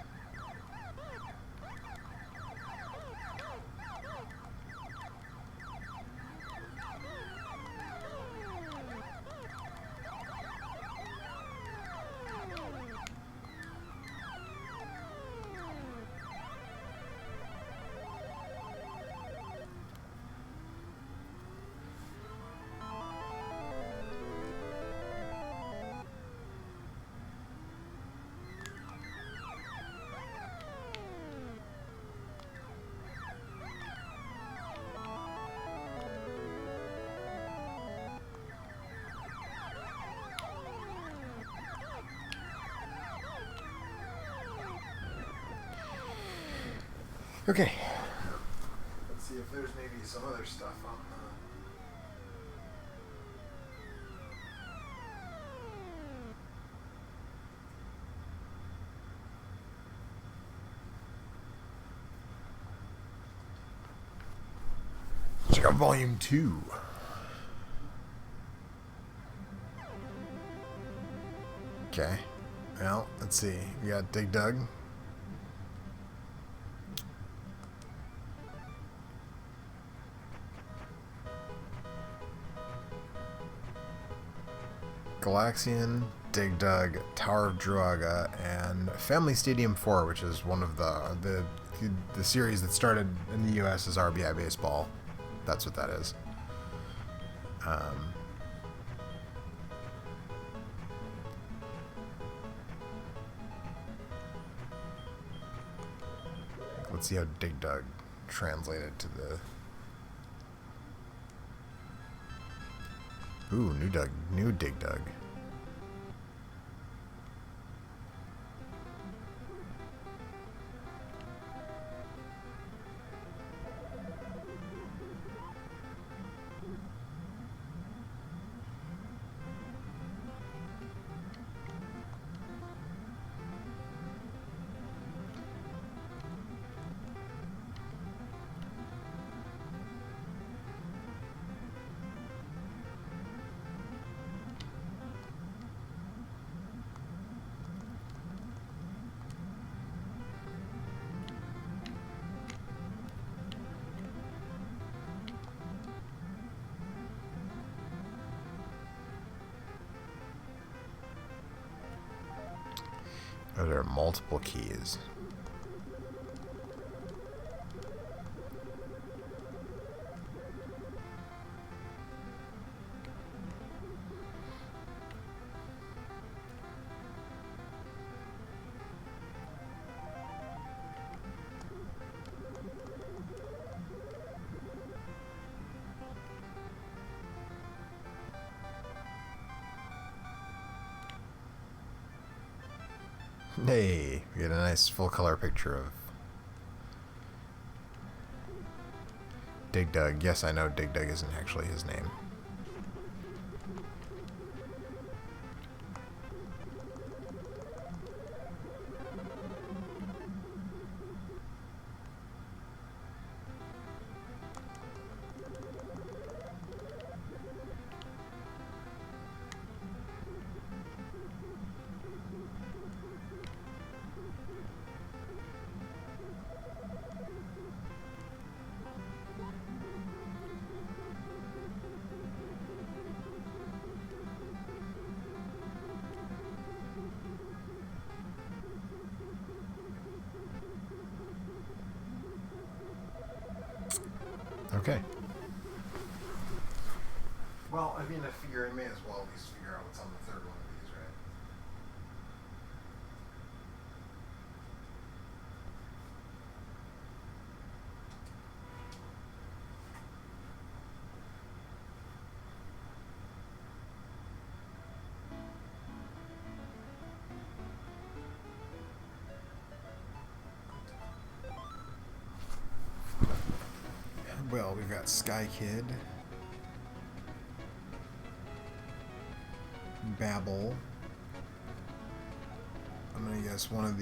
Okay. Let's see if there's maybe some other stuff on check out Volume 2. Okay. Well, let's see. We got Dig Dug. Galaxian, Dig Dug, Tower of Druaga, and Family Stadium 4, which is one of the series that started in the U.S. as RBI Baseball. That's what that is. Let's see how Dig Dug translated to the... Ooh, new Dig Dug. Oh, there are multiple keys. Hey, we get a nice full color picture of Dig Dug. Yes, I know Dig Dug isn't actually his name. Okay. Well, I mean, I figure I may as well at least figure out what's on the third one of these, right? Well, we've got Sky Kid, Babel. I'm gonna guess one of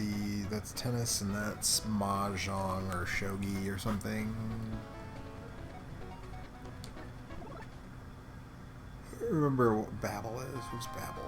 that's tennis and that's mahjong or shogi or something. I don't remember what Babel is. Who's Babel?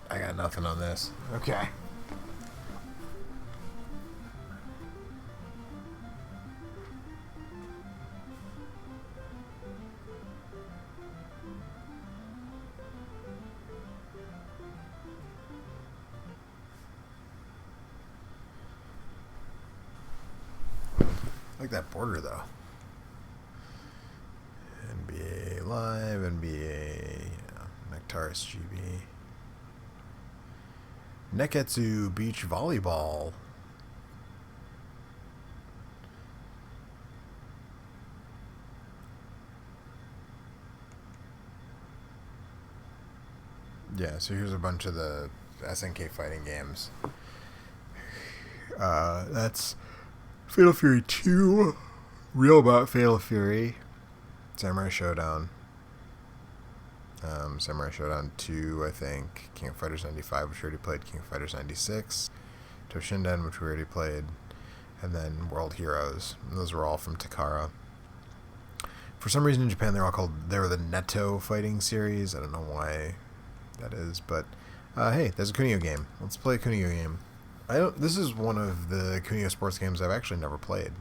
I got nothing on this. Okay. I like that border though. NBA Live, NBA, Nectaris GB. Neketsu Beach Volleyball. Yeah, so here's a bunch of the SNK fighting games. That's Fatal Fury 2, Real About Fatal Fury, Samurai Showdown, Samurai Showdown 2, I think, King of Fighters 95, which we already played, King of Fighters 96, Toshinden, which we already played, and then World Heroes. And those were all from Takara. For some reason in Japan they were the Neto fighting series. I don't know why that is, but hey, there's a Kunio game. Let's play a Kunio game. This is one of the Kunio sports games I've actually never played.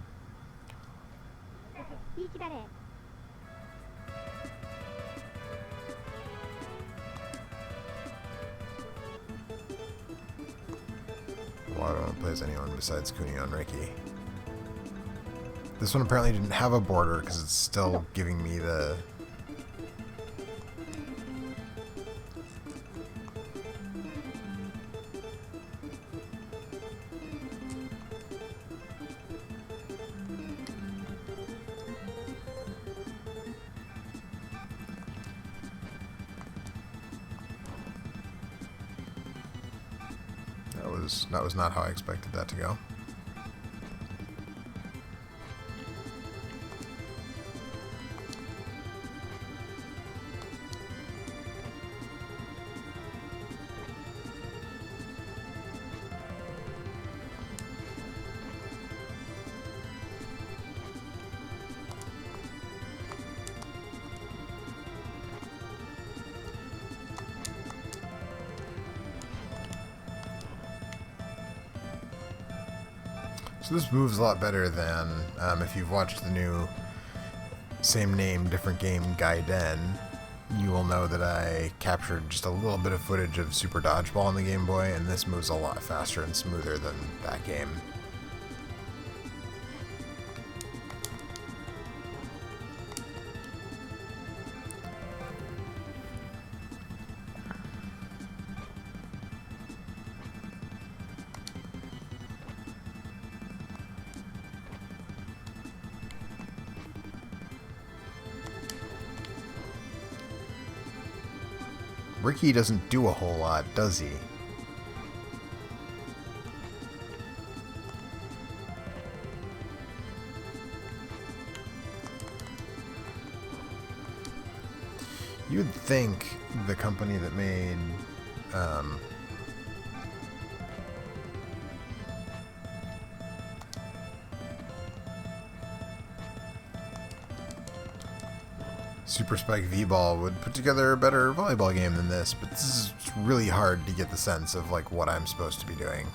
Well, I don't want to play as anyone besides Kunio and Reiki. This one apparently didn't have a border because it's still giving me the... was not how I expected that to go. So this moves a lot better than if you've watched the new same name, different game Gaiden, you will know that I captured just a little bit of footage of Super Dodgeball on the Game Boy, and this moves a lot faster and smoother than that game. Ricky doesn't do a whole lot, does he? You'd think the company that made Super Spike V-Ball would put together a better volleyball game than this, but this is really hard to get the sense of like what I'm supposed to be doing.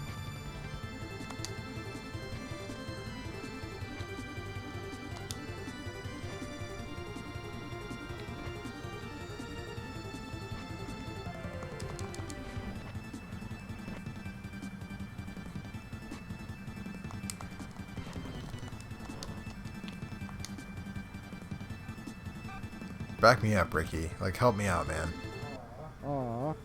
Back me up, Ricky. Like, help me out, man. Aww.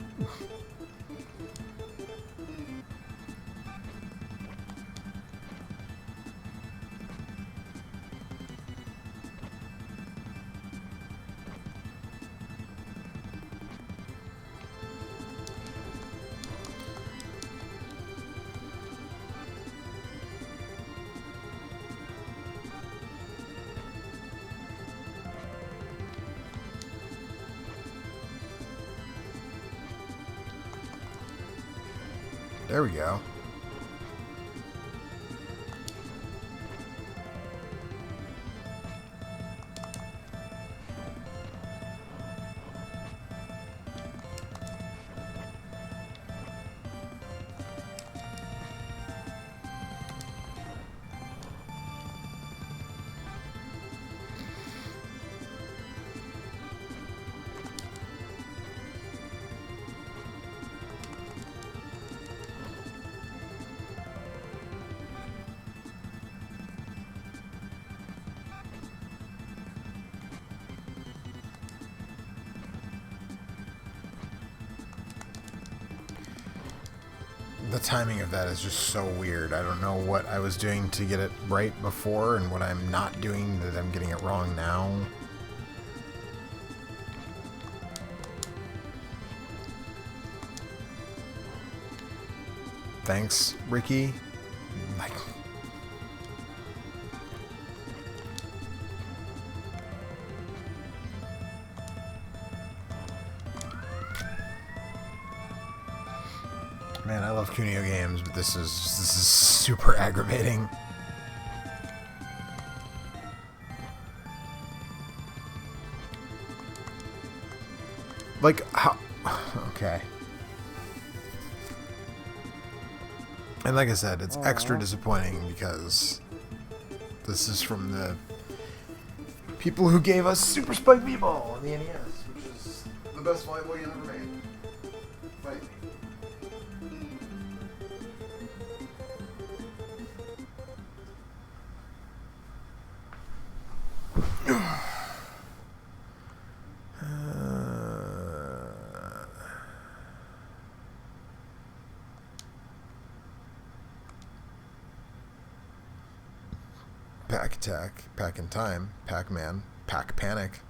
There we go. The timing of that is just so weird. I don't know what I was doing to get it right before and what I'm not doing that I'm getting it wrong now. Thanks, Ricky. Like, man, I love Kunio games, but this is super aggravating. Like, how? Okay. And like I said, it's extra disappointing because this is from the people who gave us Super Spike V-Ball on the NES, which is the best volleyball game ever made. Fight me. Pack Attack, Pack in Time, Pac-Man, Pack Panic.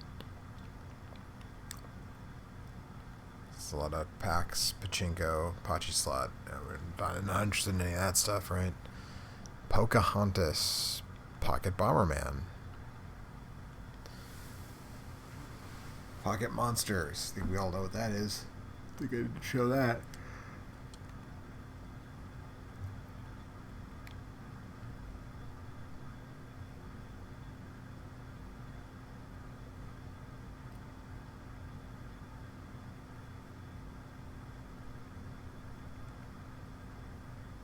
It's a lot of PAX, Pachinko, Pachi Slot. We're not interested in any of that stuff, right? Pocahontas, Pocket Bomberman, Pocket Monsters. I think we all know what that is. I think I didn't show that.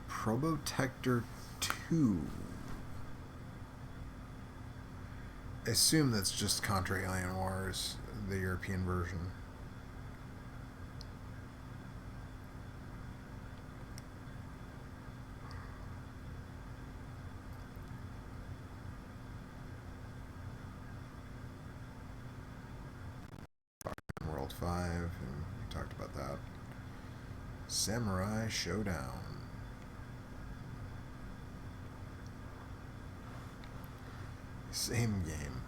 Probotector 2. I assume that's just Contra Alien Wars, the European version. World 5, and we talked about that. Samurai Showdown. Same game.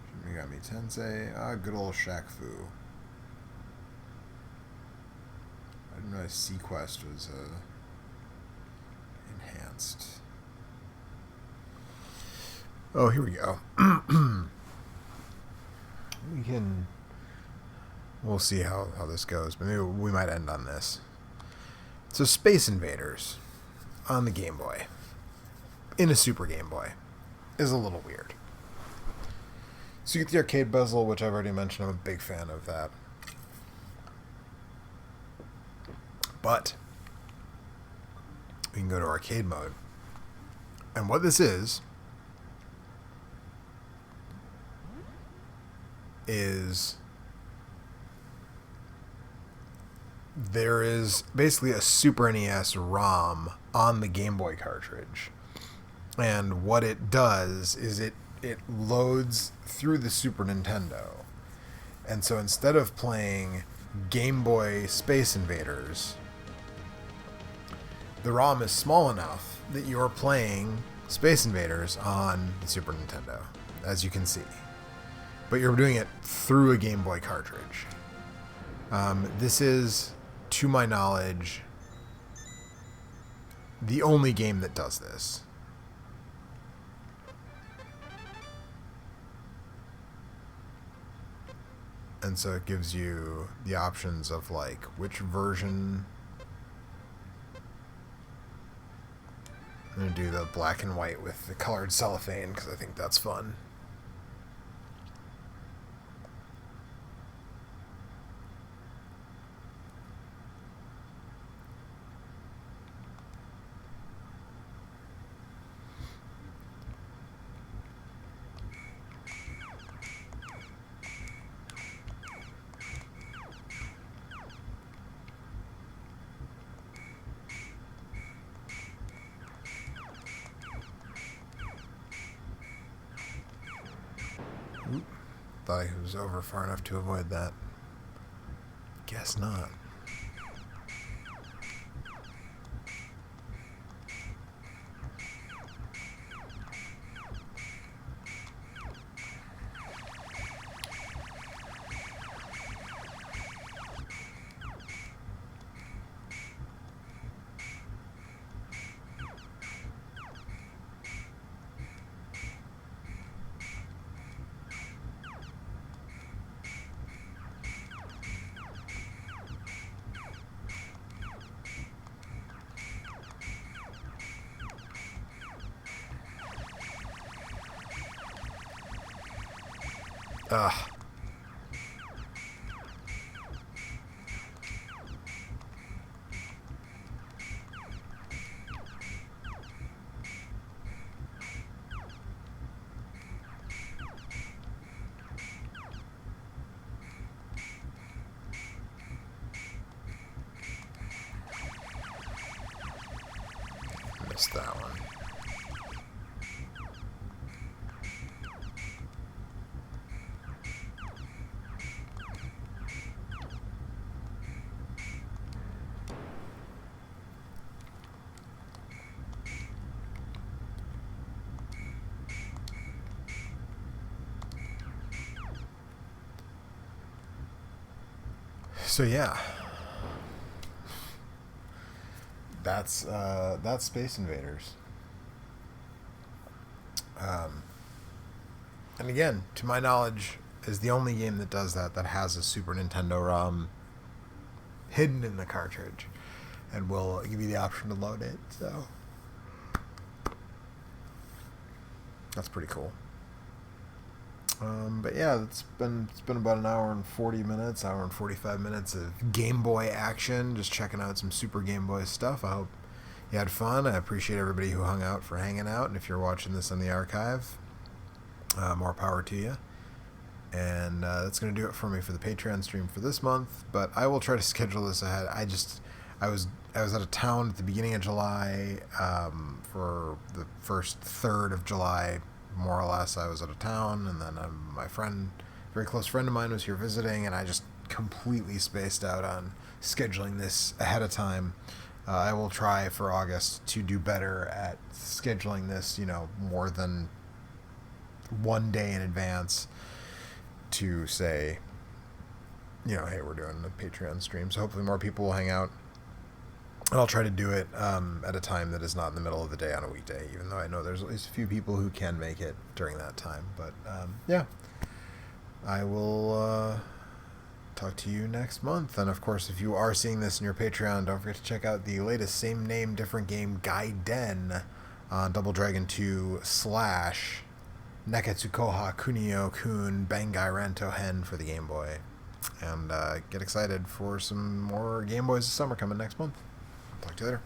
Shin Megami Tensei. Good old Shaq Fu. I didn't realize Sequest was enhanced. Oh, here we go. We can... We'll see how this goes, but maybe we might end on this. So Space Invaders on the Game Boy, in a Super Game Boy, is a little weird. So you get the arcade bezel, which I've already mentioned. I'm a big fan of that. But we can go to arcade mode. And what this is there is basically a Super NES ROM on the Game Boy cartridge. And what it does is it loads through the Super Nintendo. And so instead of playing Game Boy Space Invaders, the ROM is small enough that you're playing Space Invaders on the Super Nintendo, as you can see. But you're doing it through a Game Boy cartridge. This is, to my knowledge, the only game that does this. And so it gives you the options of like which version. I'm going to do the black and white with the colored cellophane because I think that's fun. Thought he was over far enough to avoid that. Guess not. Ugh. Missed that one. So yeah, that's Space Invaders. And again, to my knowledge, is the only game that does that has a Super Nintendo ROM hidden in the cartridge, and will give you the option to load it. So that's pretty cool. But yeah, it's been about an hour and 40 minutes, hour and 45 minutes of Game Boy action. Just checking out some Super Game Boy stuff. I hope you had fun. I appreciate everybody who hung out for hanging out, and if you're watching this on the archive, more power to you. And that's going to do it for me for the Patreon stream for this month. But I will try to schedule this ahead. I was out of town at the beginning of July, for the first third of July, more or less. I was out of town, and then my friend, very close friend of mine, was here visiting, and I just completely spaced out on scheduling this ahead of time. I will try for August to do better at scheduling this, more than one day in advance, to say, hey, we're doing a Patreon stream. So hopefully more people will hang out. And I'll try to do it at a time that is not in the middle of the day on a weekday, even though I know there's at least a few people who can make it during that time. But yeah, I will talk to you next month. And of course, if you are seeing this in your Patreon, don't forget to check out the latest Same Name, Different Game Gaiden on Double Dragon 2 / Neketsukoha Kunio Kun Bangai Rento Hen for the Game Boy. And get excited for some more Game Boys this summer coming next month. Talk to you later.